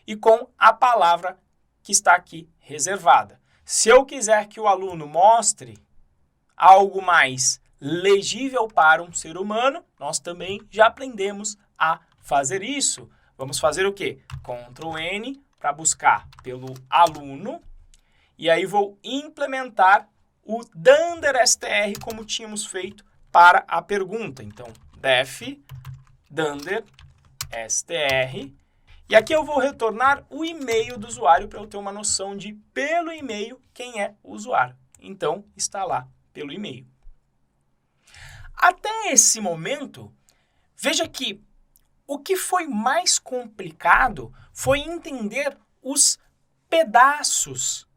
e com a palavra que está aqui reservada. Se eu quiser que o aluno mostre algo mais legível para um ser humano, nós também já aprendemos a fazer isso. Vamos fazer o quê? Ctrl N para buscar pelo aluno, e aí vou implementar o dunderstr como tínhamos feito para a pergunta. Então, def dunderstr, e aqui eu vou retornar o e-mail do usuário para eu ter uma noção de, pelo e-mail, quem é o usuário. Então, está lá pelo e-mail. Até esse momento, veja que o que foi mais complicado foi entender os pedaços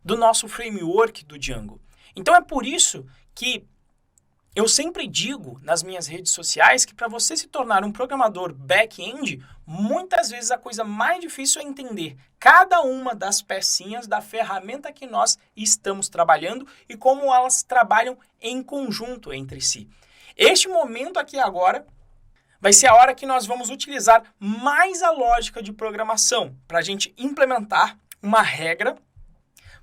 do nosso framework do Django. Então é por isso que eu sempre digo nas minhas redes sociais que para você se tornar um programador back-end, muitas vezes a coisa mais difícil é entender cada uma das pecinhas da ferramenta que nós estamos trabalhando e como elas trabalham em conjunto entre si. Este momento aqui agora vai ser a hora que nós vamos utilizar mais a lógica de programação para a gente implementar uma regra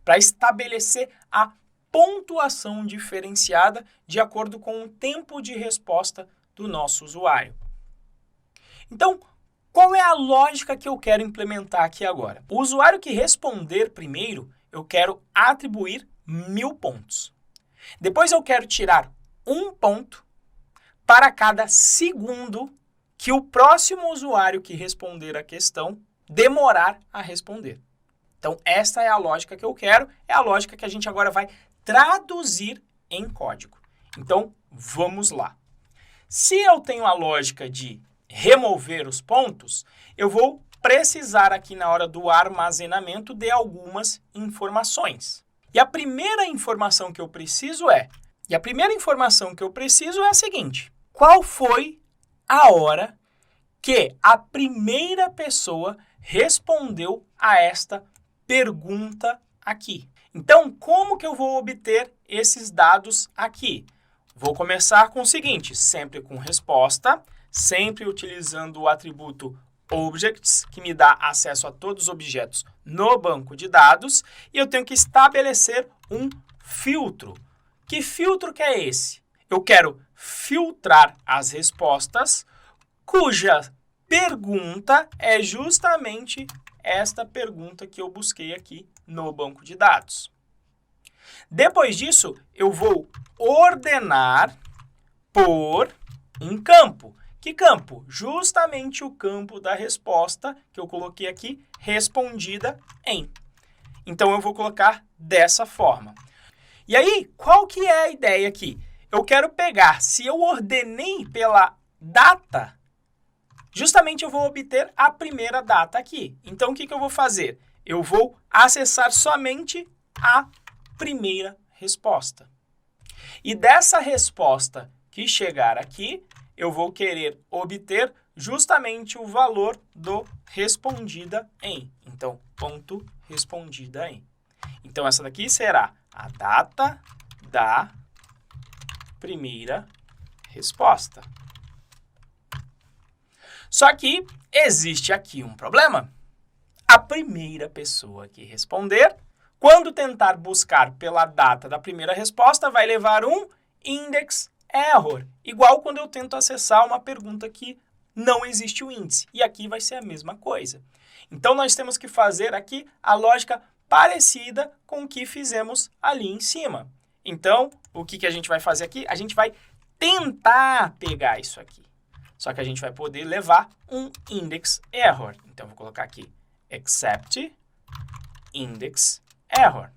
para estabelecer a pontuação diferenciada de acordo com o tempo de resposta do nosso usuário. Então, qual é a lógica que eu quero implementar aqui agora? O usuário que responder primeiro, eu quero atribuir 1000 pontos. Depois eu quero tirar 1 ponto para cada segundo que o próximo usuário que responder a questão demorar a responder. Então, esta é a lógica que eu quero, é a lógica que a gente agora vai traduzir em código. Então, vamos lá. Se eu tenho a lógica de remover os pontos, eu vou precisar aqui na hora do armazenamento de algumas informações. E a primeira informação que eu preciso é a seguinte: qual foi a hora que a primeira pessoa respondeu a esta pergunta aqui? Então, como que eu vou obter esses dados aqui? Vou começar com o seguinte, sempre com resposta, sempre utilizando o atributo objects, que me dá acesso a todos os objetos no banco de dados, e eu tenho que estabelecer um filtro. Que filtro que é esse? Eu quero filtrar as respostas cuja pergunta é justamente esta pergunta que eu busquei aqui no banco de dados. Depois disso, eu vou ordenar por um campo. Que campo? Justamente o campo da resposta que eu coloquei aqui, respondida em. Então, eu vou colocar dessa forma. E aí, qual que é a ideia aqui? Eu quero pegar, se eu ordenei pela data, justamente eu vou obter a primeira data aqui. Então, o que eu vou fazer? Eu vou acessar somente a primeira resposta. E dessa resposta que chegar aqui, eu vou querer obter justamente o valor do respondida em. Então, ponto respondida em. Então, essa daqui será a data da primeira resposta. Só que existe aqui um problema. A primeira pessoa que responder, quando tentar buscar pela data da primeira resposta, vai levar um index error, igual quando eu tento acessar uma pergunta que não existe o índice. E aqui vai ser a mesma coisa. Então, nós temos que fazer aqui a lógica parecida com o que fizemos ali em cima. Então, o que a gente vai fazer aqui? A gente vai tentar pegar isso aqui. Só que a gente vai poder levar um index error. Então, eu vou colocar aqui except index error.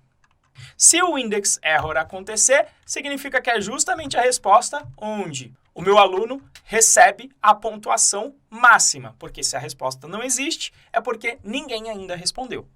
Se o index error acontecer, significa que é justamente a resposta onde o meu aluno recebe a pontuação máxima. Porque se a resposta não existe, é porque ninguém ainda respondeu.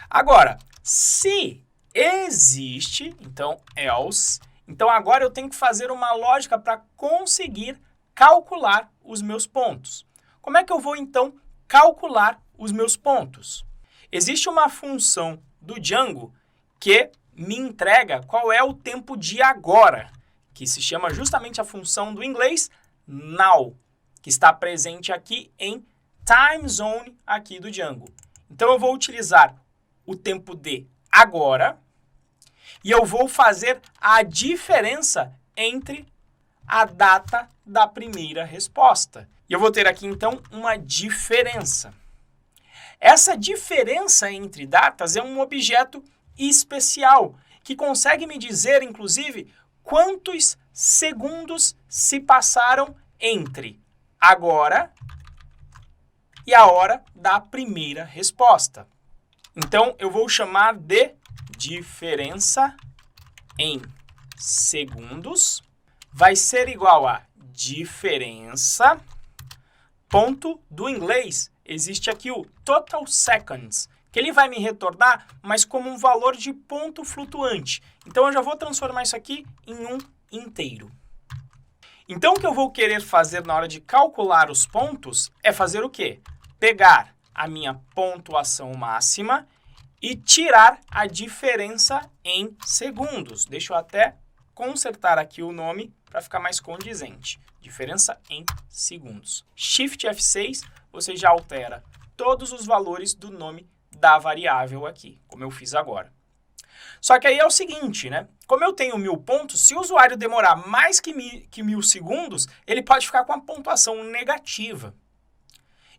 Agora, se existe, então else, então agora eu tenho que fazer uma lógica para conseguir calcular os meus pontos. Como é que eu vou, então, calcular os meus pontos? Existe uma função do Django que me entrega qual é o tempo de agora, que se chama justamente a função do inglês now, que está presente aqui em time zone aqui do Django. Então, eu vou utilizar o tempo de agora e eu vou fazer a diferença entre a data da primeira resposta. E eu vou ter aqui, então, uma diferença. Essa diferença entre datas é um objeto especial que consegue me dizer, inclusive, quantos segundos se passaram entre agora e a hora da primeira resposta. Então, eu vou chamar de diferença em segundos vai ser igual a diferença ponto do inglês, existe aqui o total seconds, que ele vai me retornar, mas como um valor de ponto flutuante. Então, eu já vou transformar isso aqui em um inteiro. Então, o que eu vou querer fazer na hora de calcular os pontos é fazer o quê? Pegar a minha pontuação máxima e tirar a diferença em segundos. Deixa eu até consertar aqui o nome para ficar mais condizente. Diferença em segundos. Shift F6, você já altera todos os valores do nome da variável aqui, como eu fiz agora. Só que aí é o seguinte, né? Como eu tenho 1000 pontos, se o usuário demorar mais que 1000 segundos, ele pode ficar com a pontuação negativa.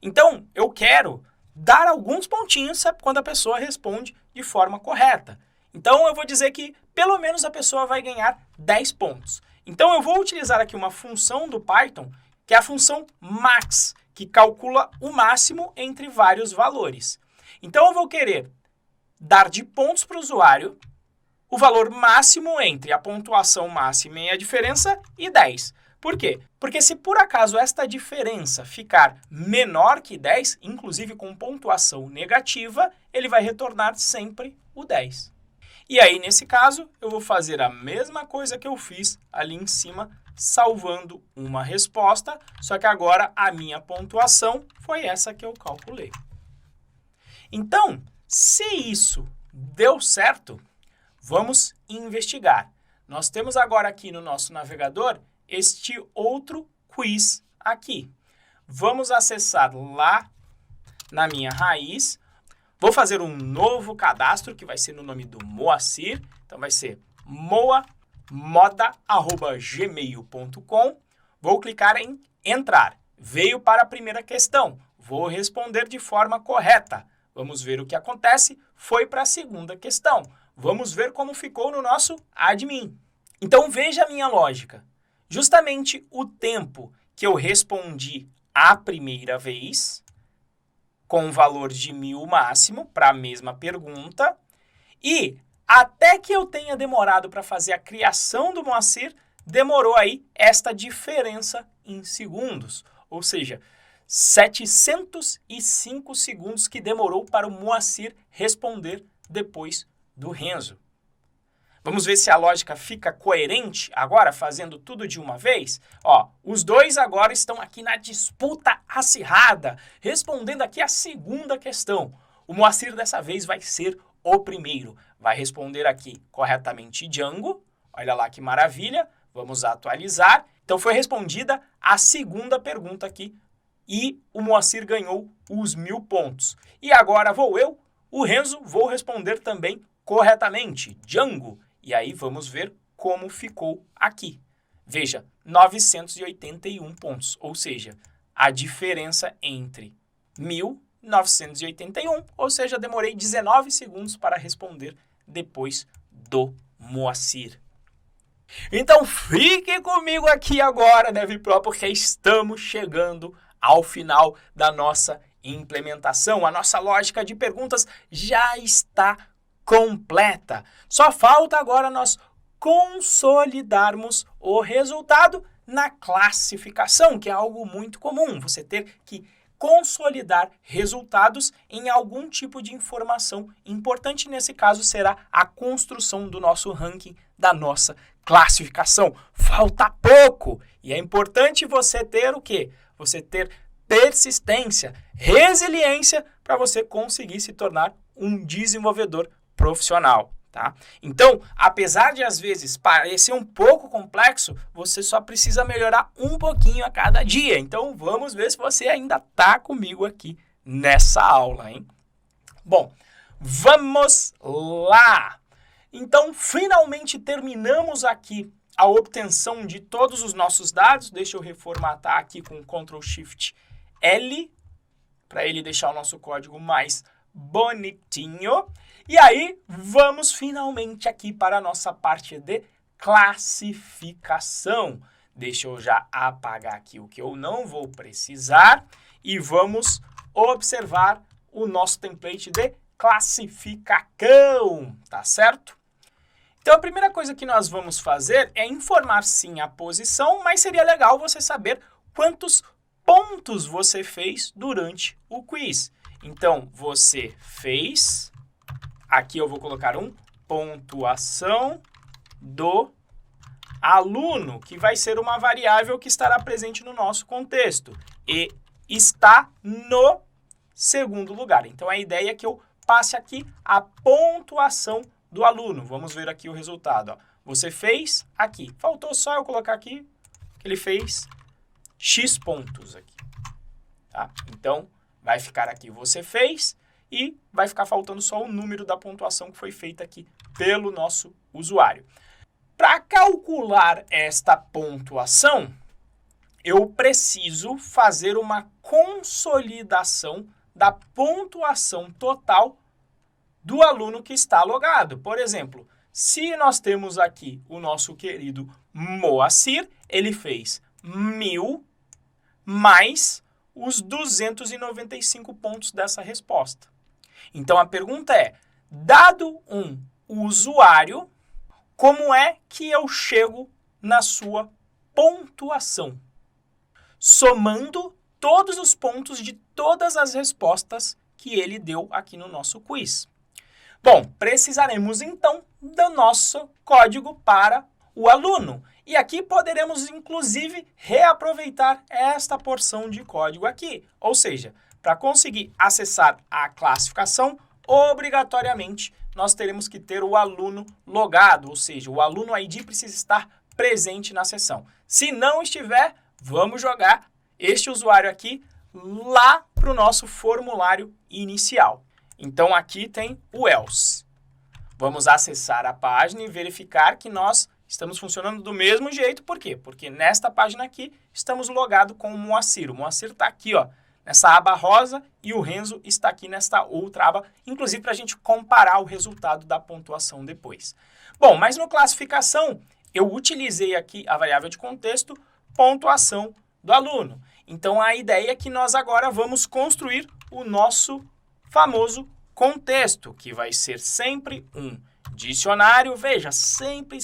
Então, eu quero dar alguns pontinhos quando a pessoa responde de forma correta. Então, eu vou dizer que pelo menos a pessoa vai ganhar 10 pontos. Então, eu vou utilizar aqui uma função do Python, que é a função max, que calcula o máximo entre vários valores. Então, eu vou querer dar de pontos para o usuário o valor máximo entre a pontuação máxima e a diferença e 10. Por quê? Porque se por acaso esta diferença ficar menor que 10, inclusive com pontuação negativa, ele vai retornar sempre o 10. E aí, nesse caso, eu vou fazer a mesma coisa que eu fiz ali em cima, salvando uma resposta, só que agora a minha pontuação foi essa que eu calculei. Então, se isso deu certo, vamos investigar. Nós temos agora aqui no nosso navegador este outro quiz aqui. Vamos acessar lá na minha raiz. Vou fazer um novo cadastro que vai ser no nome do Moacir. Então vai ser moda@gmail.com. Vou clicar em entrar. Veio para a primeira questão. Vou responder de forma correta. Vamos ver o que acontece. Foi para a segunda questão. Vamos ver como ficou no nosso admin. Então, veja a minha lógica. Justamente o tempo que eu respondi a primeira vez, com o valor de 1000 máximo, para a mesma pergunta, e até que eu tenha demorado para fazer a criação do Moacir, demorou aí esta diferença em segundos. Ou seja, 705 segundos que demorou para o Moacir responder depois do Renzo. Vamos ver se a lógica fica coerente agora, fazendo tudo de uma vez? Ó, os dois agora estão aqui na disputa acirrada, respondendo aqui a segunda questão. O Moacir dessa vez vai ser o primeiro. Vai responder aqui corretamente Django. Olha lá que maravilha. Vamos atualizar. Então foi respondida a segunda pergunta aqui e o Moacir ganhou os 1000 pontos. E agora vou eu, o Renzo, vou responder também corretamente Django. E aí vamos ver como ficou aqui. Veja, 981 pontos, ou seja, a diferença entre 1000 e 981, ou seja, demorei 19 segundos para responder depois do Moacir. Então fique comigo aqui agora, DevPro, porque estamos chegando ao final da nossa implementação. A nossa lógica de perguntas já está completa. Só falta agora nós consolidarmos o resultado na classificação, que é algo muito comum, você ter que consolidar resultados em algum tipo de informação importante. Nesse caso será a construção do nosso ranking, da nossa classificação. Falta pouco e é importante você ter o quê? Você ter persistência, resiliência para você conseguir se tornar um desenvolvedor profissional, tá? Então, apesar de às vezes parecer um pouco complexo, você só precisa melhorar um pouquinho a cada dia. Então, vamos ver se você ainda está comigo aqui nessa aula, hein? Bom, vamos lá! Então, finalmente terminamos aqui a obtenção de todos os nossos dados. Deixa eu reformatar aqui com Ctrl+Shift+L, para ele deixar o nosso código mais bonitinho. E aí, vamos finalmente aqui para a nossa parte de classificação. Deixa eu já apagar aqui o que eu não vou precisar e vamos observar o nosso template de classificação, tá certo? Então, a primeira coisa que nós vamos fazer é informar sim a posição, mas seria legal você saber quantos pontos você fez durante o quiz. Então, você fez, aqui eu vou colocar pontuação do aluno, que vai ser uma variável que estará presente no nosso contexto e está no segundo lugar. Então, a ideia é que eu passe aqui a pontuação do aluno. Vamos ver aqui o resultado. Ó. Você fez aqui. Faltou só eu colocar aqui que ele fez X pontos aqui. Tá? Então, vai ficar aqui você fez e vai ficar faltando só o número da pontuação que foi feita aqui pelo nosso usuário. Para calcular esta pontuação, eu preciso fazer uma consolidação da pontuação total do aluno que está logado. Por exemplo, se nós temos aqui o nosso querido Moacir, ele fez 1000 mais os 295 pontos dessa resposta. Então, a pergunta é, dado um usuário, como é que eu chego na sua pontuação? Somando todos os pontos de todas as respostas que ele deu aqui no nosso quiz. Bom, precisaremos então do nosso código para o aluno. E aqui poderemos, inclusive, reaproveitar esta porção de código aqui. Ou seja, para conseguir acessar a classificação, obrigatoriamente, nós teremos que ter o aluno logado, ou seja, o aluno ID precisa estar presente na sessão. Se não estiver, vamos jogar este usuário aqui lá para o nosso formulário inicial. Então, aqui tem o else. Vamos acessar a página e verificar que nós estamos funcionando do mesmo jeito. Por quê? Porque nesta página aqui estamos logados com o Moacir. O Moacir está aqui, ó, nessa aba rosa e o Renzo está aqui nesta outra aba, inclusive para a gente comparar o resultado da pontuação depois. Bom, mas no classificação, eu utilizei aqui a variável de contexto, pontuação do aluno. Então, a ideia é que nós agora vamos construir o nosso famoso contexto, que vai ser sempre um dicionário, veja, sempre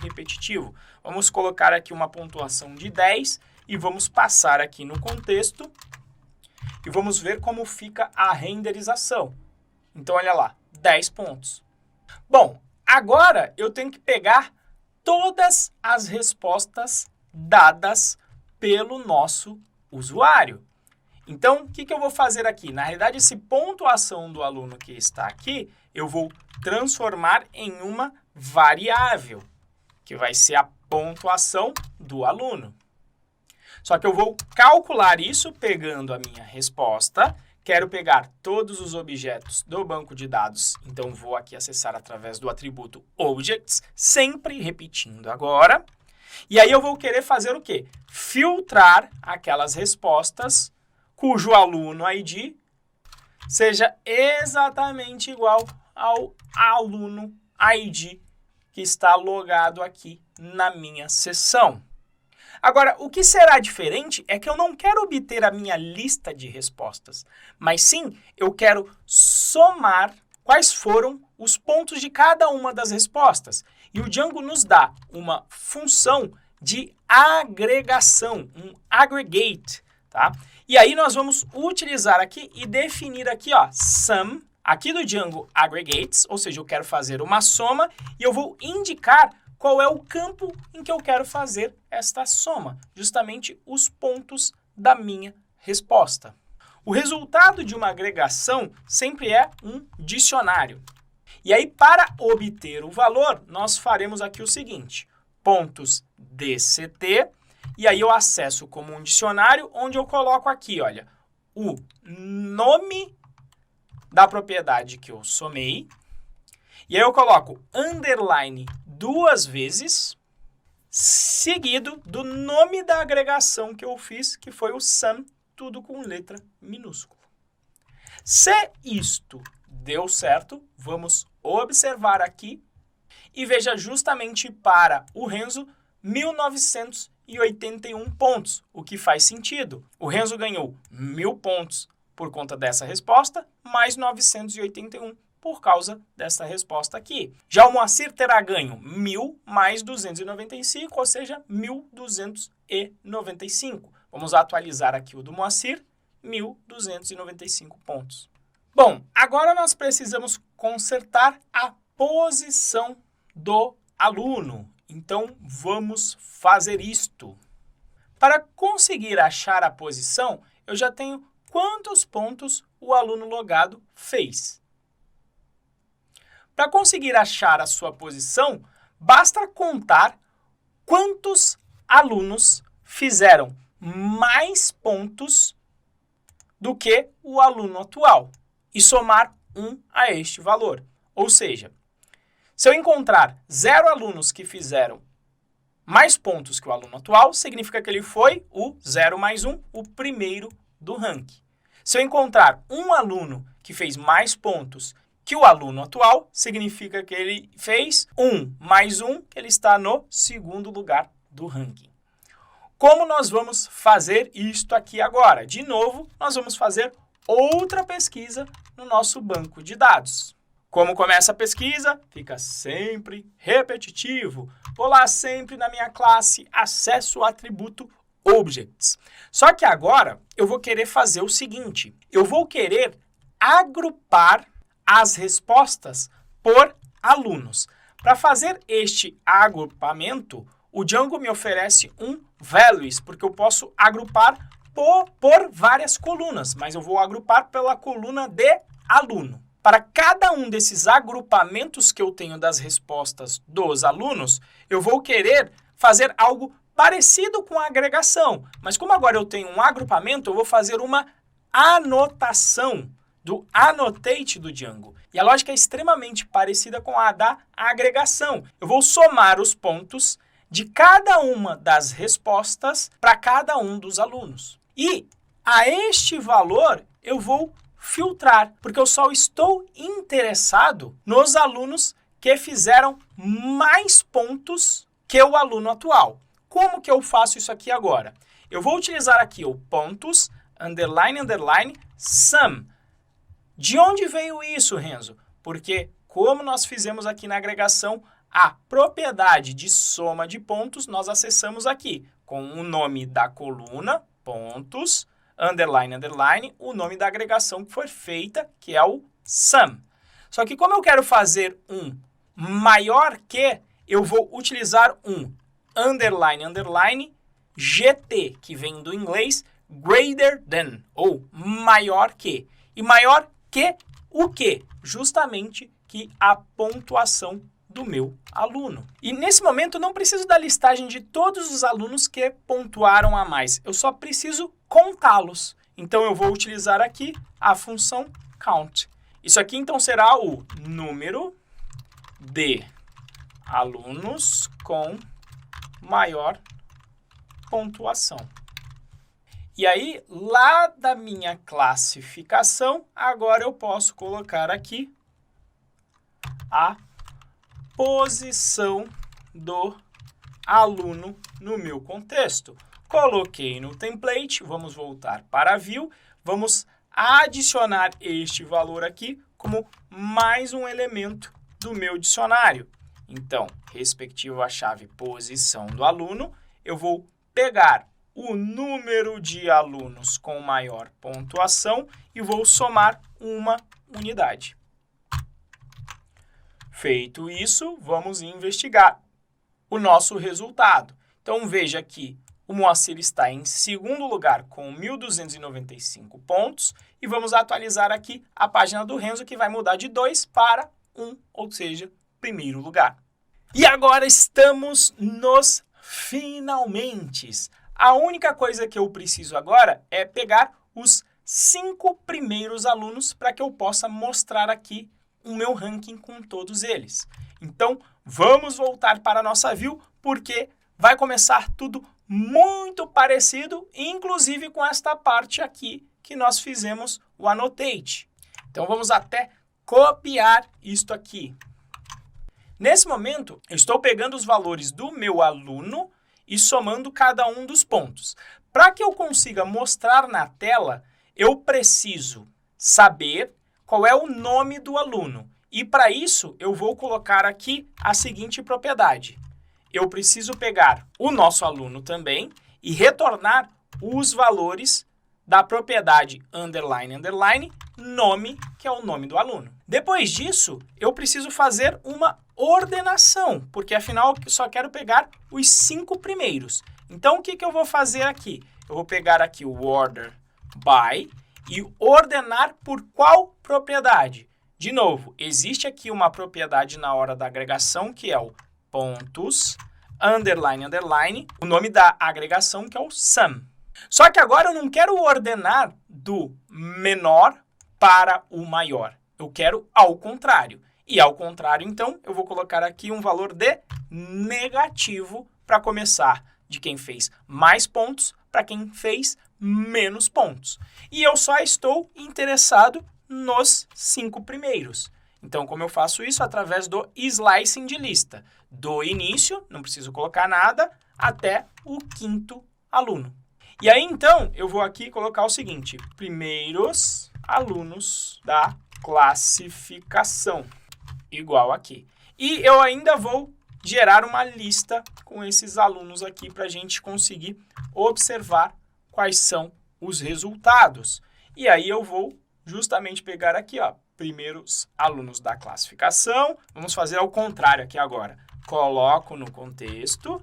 repetitivo. Vamos colocar aqui uma pontuação de 10 e vamos passar aqui no contexto e vamos ver como fica a renderização. Então, olha lá, 10 pontos. Bom, agora eu tenho que pegar todas as respostas dadas pelo nosso usuário. Então, o que eu vou fazer aqui? Na realidade, essa pontuação do aluno que está aqui, eu vou transformar em uma variável, que vai ser a pontuação do aluno. Só que eu vou calcular isso pegando a minha resposta. Quero pegar todos os objetos do banco de dados, então vou aqui acessar através do atributo Objects, sempre repetindo agora. E aí eu vou querer fazer o quê? Filtrar aquelas respostas cujo aluno ID seja exatamente igual ao aluno ID que está logado aqui na minha sessão. Agora, o que será diferente é que eu não quero obter a minha lista de respostas, mas sim eu quero somar quais foram os pontos de cada uma das respostas. E o Django nos dá uma função de agregação, um aggregate, tá? E aí nós vamos utilizar aqui e definir aqui, ó, sum, aqui do Django aggregates, ou seja, eu quero fazer uma soma e eu vou indicar qual é o campo em que eu quero fazer esta soma, justamente os pontos da minha resposta. O resultado de uma agregação sempre é um dicionário. E aí, para obter o valor, nós faremos aqui o seguinte, pontos DCT, e aí eu acesso como um dicionário, onde eu coloco aqui, olha, o nome da propriedade que eu somei, e aí eu coloco underline 2 vezes, seguido do nome da agregação que eu fiz, que foi o sum, tudo com letra minúscula. Se isto deu certo, vamos observar aqui e veja justamente para o Renzo 1981 pontos, o que faz sentido. O Renzo ganhou 1000 pontos por conta dessa resposta, mais 981 por causa dessa resposta aqui. Já o Moacir terá ganho 1000 mais 295, ou seja, 1295, Vamos atualizar aqui o do Moacir, 1.295 pontos. Bom, agora nós precisamos consertar a posição do aluno. Então, vamos fazer isto. Para conseguir achar a posição, eu já tenho quantos pontos o aluno logado fez. Para conseguir achar a sua posição, basta contar quantos alunos fizeram mais pontos do que o aluno atual e somar 1 a este valor. Ou seja, se eu encontrar 0 alunos que fizeram mais pontos que o aluno atual, significa que ele foi o 0 mais 1, o primeiro do ranking. Se eu encontrar um aluno que fez mais pontos que o aluno atual, significa que ele fez 1 mais 1, que ele está no segundo lugar do ranking. Como nós vamos fazer isto aqui agora? De novo, nós vamos fazer outra pesquisa no nosso banco de dados. Como começa a pesquisa? Fica sempre repetitivo. Vou lá sempre na minha classe, acesso o atributo Objects. Só que agora eu vou querer fazer o seguinte. Eu vou querer agrupar as respostas por alunos. Para fazer este agrupamento, o Django me oferece um values, porque eu posso agrupar por várias colunas, mas eu vou agrupar pela coluna de aluno. Para cada um desses agrupamentos que eu tenho das respostas dos alunos, eu vou querer fazer algo parecido com a agregação. Mas como agora eu tenho um agrupamento, eu vou fazer uma anotação do annotate do Django. E a lógica é extremamente parecida com a da agregação. Eu vou somar os pontos de cada uma das respostas para cada um dos alunos. E a este valor eu vou filtrar, porque eu só estou interessado nos alunos que fizeram mais pontos que o aluno atual. Como que eu faço isso aqui agora? Eu vou utilizar aqui o pontos, underline, underline, sum. De onde veio isso, Renzo? Porque, como nós fizemos aqui na agregação, a propriedade de soma de pontos nós acessamos aqui, com o nome da coluna, pontos, underline, underline, o nome da agregação que foi feita, que é o sum. Só que como eu quero fazer um maior que, eu vou utilizar um underline, underline, GT, que vem do inglês greater than, ou maior que. E maior que o quê? Justamente que a pontuação do meu aluno. E nesse momento eu não preciso da listagem de todos os alunos que pontuaram a mais. Eu só preciso contá-los. Então eu vou utilizar aqui a função count. Isso aqui então será o número de alunos com maior pontuação. E aí, lá da minha classificação, agora eu posso colocar aqui a posição do aluno no meu contexto. Coloquei no template, vamos voltar para a view, vamos adicionar este valor aqui como mais um elemento do meu dicionário. Então, respectivo à chave posição do aluno, eu vou pegar o número de alunos com maior pontuação e vou somar uma unidade. Feito isso, vamos investigar o nosso resultado. Então, veja que o Moacir está em segundo lugar com 1.295 pontos e vamos atualizar aqui a página do Renzo, que vai mudar de 2 para 1, ou seja, primeiro lugar. E agora estamos nos finalmentes. A única coisa que eu preciso agora é pegar os 5 primeiros alunos para que eu possa mostrar aqui o meu ranking com todos eles. Então, vamos voltar para a nossa view, porque vai começar tudo muito parecido, inclusive com esta parte aqui que nós fizemos o annotate. Então, vamos até copiar isto aqui. Nesse momento, eu estou pegando os valores do meu aluno e somando cada um dos pontos. Para que eu consiga mostrar na tela, eu preciso saber qual é o nome do aluno. E para isso, eu vou colocar aqui a seguinte propriedade. Eu preciso pegar o nosso aluno também e retornar os valores da propriedade underline, underline, nome, que é o nome do aluno. Depois disso, eu preciso fazer uma ordenação, porque afinal eu só quero pegar os 5 primeiros. Então, o que eu vou fazer aqui? Eu vou pegar aqui o order by e ordenar por qual propriedade? De novo, existe aqui uma propriedade na hora da agregação, que é o pontos, underline, underline, o nome da agregação, que é o sum. Só que agora eu não quero ordenar do menor para o maior. Eu quero ao contrário. E ao contrário, então, eu vou colocar aqui um valor de negativo para começar de quem fez mais pontos para quem fez menos pontos. E eu só estou interessado nos 5 primeiros. Então, como eu faço isso? Através do slicing de lista. Do início, não preciso colocar nada, até o 5º aluno. E aí, então, eu vou aqui colocar o seguinte: primeiros alunos da classificação, igual aqui. E eu ainda vou gerar uma lista com esses alunos aqui para a gente conseguir observar quais são os resultados. E aí eu vou justamente pegar aqui, ó, primeiros alunos da classificação. Vamos fazer ao contrário aqui agora. Coloco no contexto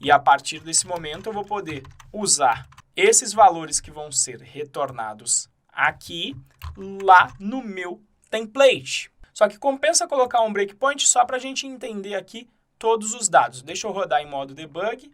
e a partir desse momento eu vou poder usar esses valores que vão ser retornados aqui, lá no meu template. Só que compensa colocar um breakpoint só para a gente entender aqui todos os dados. Deixa eu rodar em modo debug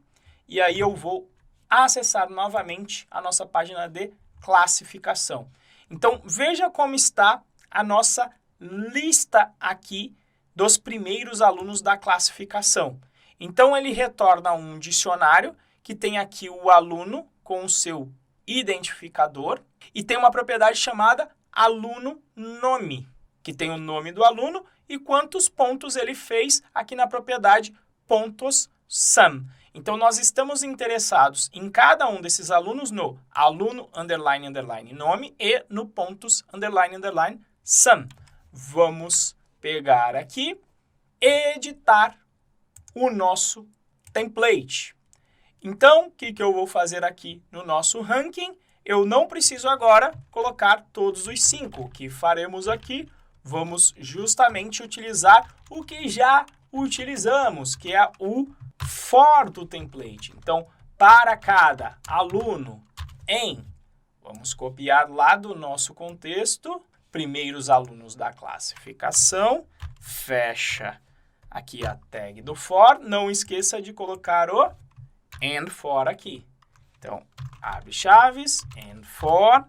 e aí eu vou acessar novamente a nossa página de classificação. Então, veja como está a nossa lista aqui dos primeiros alunos da classificação. Então, ele retorna um dicionário que tem aqui o aluno com o seu identificador e tem uma propriedade chamada aluno nome, que tem o nome do aluno e quantos pontos ele fez aqui na propriedade pontos sum. Então, nós estamos interessados em cada um desses alunos no aluno underline underline nome e no pontos underline underline sum. Vamos pegar aqui e editar o nosso template. Então, o que eu vou fazer aqui no nosso ranking? Eu não preciso agora colocar todos os 5. O que faremos aqui? Vamos justamente utilizar o que já utilizamos, que é o for do template. Então, para cada aluno em, vamos copiar lá do nosso contexto, primeiros alunos da classificação, fecha aqui a tag do for, não esqueça de colocar o and for aqui. Então, abre chaves, and for,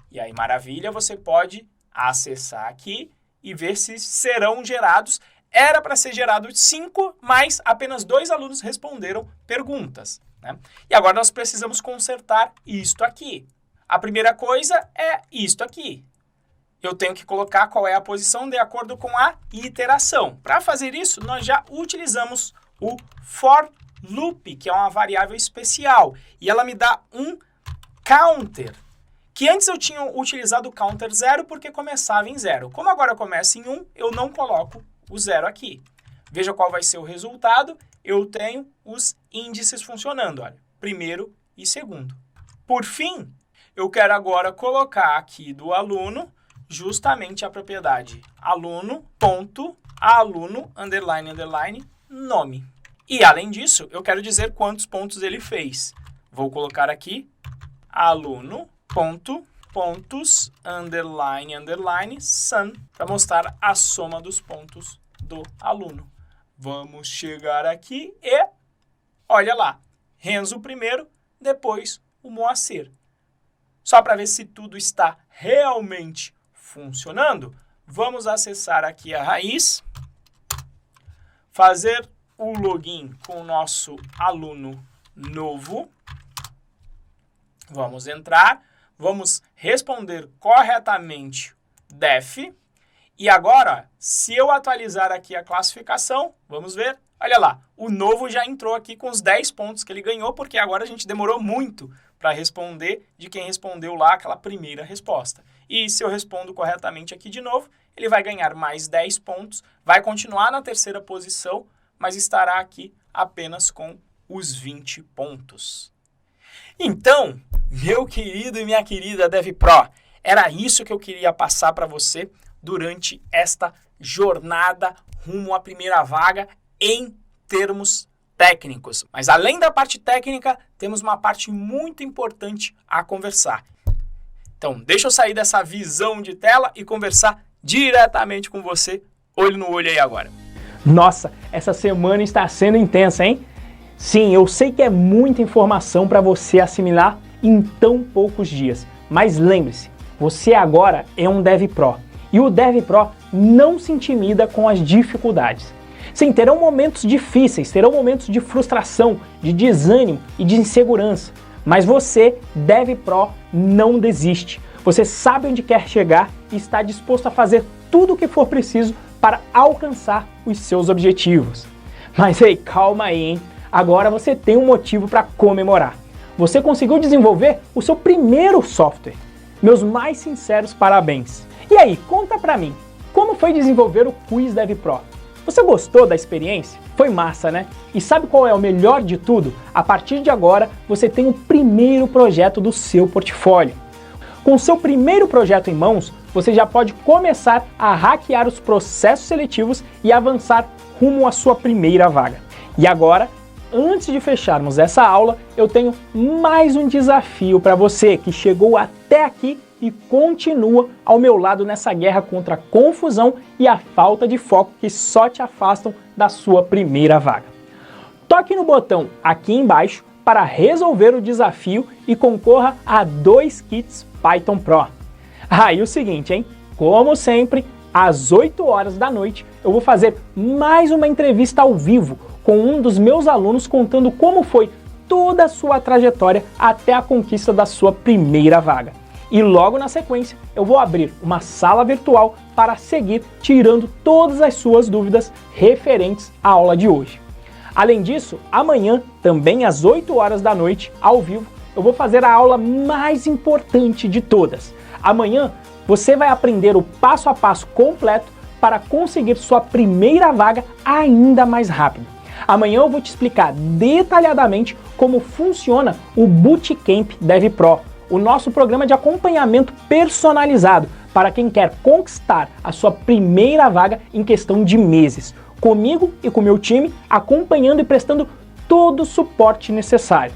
e aí, maravilha, você pode acessar aqui e ver se serão gerados. Era para ser gerado 5, mas apenas 2 alunos responderam perguntas, né? E agora nós precisamos consertar isto aqui. A primeira coisa é isto aqui. Eu tenho que colocar qual é a posição de acordo com a iteração. Para fazer isso, nós já utilizamos o for loop, que é uma variável especial. E ela me dá um counter, que antes eu tinha utilizado o counter 0 porque começava em 0. Como agora começa em 1, eu não coloco o 0 aqui. Veja qual vai ser o resultado. Eu tenho os índices funcionando, olha, primeiro e segundo. Por fim, eu quero agora colocar aqui do aluno justamente a propriedade aluno.aluno underline underline nome. E além disso, eu quero dizer quantos pontos ele fez. Vou colocar aqui aluno.pontos underline underline sum para mostrar a soma dos pontos do aluno. Vamos chegar aqui e olha lá, Renzo primeiro, depois o Moacir. Só para ver se tudo está realmente funcionando, vamos acessar aqui a raiz, fazer o login com o nosso aluno novo. Vamos entrar, vamos responder corretamente def. E agora, se eu atualizar aqui a classificação, vamos ver, olha lá, o novo já entrou aqui com os 10 pontos que ele ganhou, porque agora a gente demorou muito para responder de quem respondeu lá aquela primeira resposta. E se eu respondo corretamente aqui de novo, ele vai ganhar mais 10 pontos, vai continuar na terceira posição, mas estará aqui apenas com os 20 pontos. Então, meu querido e minha querida DevPro, era isso que eu queria passar para você durante esta jornada rumo à primeira vaga em termos técnicos. Mas além da parte técnica, temos uma parte muito importante a conversar. Então, deixa eu sair dessa visão de tela e conversar diretamente com você, olho no olho aí agora. Nossa, essa semana está sendo intensa, hein? Sim, eu sei que é muita informação para você assimilar em tão poucos dias. Mas lembre-se, você agora é um DevPro. E o DevPro não se intimida com as dificuldades. Sim, terão momentos difíceis, terão momentos de frustração, de desânimo e de insegurança. Mas você, DevPro, não desiste. Você sabe onde quer chegar e está disposto a fazer tudo o que for preciso para alcançar os seus objetivos. Mas ei, calma aí, hein? Agora você tem um motivo para comemorar. Você conseguiu desenvolver o seu primeiro software. Meus mais sinceros parabéns. E aí, conta pra mim, como foi desenvolver o Quiz DevPro? Você gostou da experiência? Foi massa, né? E sabe qual é o melhor de tudo? A partir de agora, você tem o primeiro projeto do seu portfólio. Com o seu primeiro projeto em mãos, você já pode começar a hackear os processos seletivos e avançar rumo à sua primeira vaga. E agora, antes de fecharmos essa aula, eu tenho mais um desafio para você que chegou até aqui e continua ao meu lado nessa guerra contra a confusão e a falta de foco que só te afastam da sua primeira vaga. Toque no botão aqui embaixo para resolver o desafio e concorra a 2 kits Python Pro. E o seguinte, hein? Como sempre, às 8 horas da noite, eu vou fazer mais uma entrevista ao vivo com um dos meus alunos contando como foi toda a sua trajetória até a conquista da sua primeira vaga. E logo na sequência, eu vou abrir uma sala virtual para seguir tirando todas as suas dúvidas referentes à aula de hoje. Além disso, amanhã, também às 8 horas da noite, ao vivo, eu vou fazer a aula mais importante de todas. Amanhã, você vai aprender o passo a passo completo para conseguir sua primeira vaga ainda mais rápido. Amanhã eu vou te explicar detalhadamente como funciona o Bootcamp DevPro, o nosso programa de acompanhamento personalizado para quem quer conquistar a sua primeira vaga em questão de meses, comigo e com meu time, acompanhando e prestando todo o suporte necessário.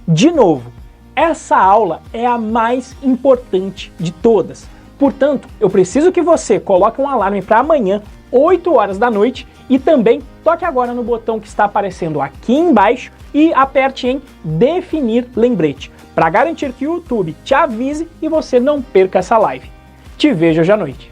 De novo, essa aula é a mais importante de todas. Portanto, eu preciso que você coloque um alarme para amanhã, 8 horas da noite, e também toque agora no botão que está aparecendo aqui embaixo e aperte em definir lembrete, para garantir que o YouTube te avise e você não perca essa live. Te vejo hoje à noite.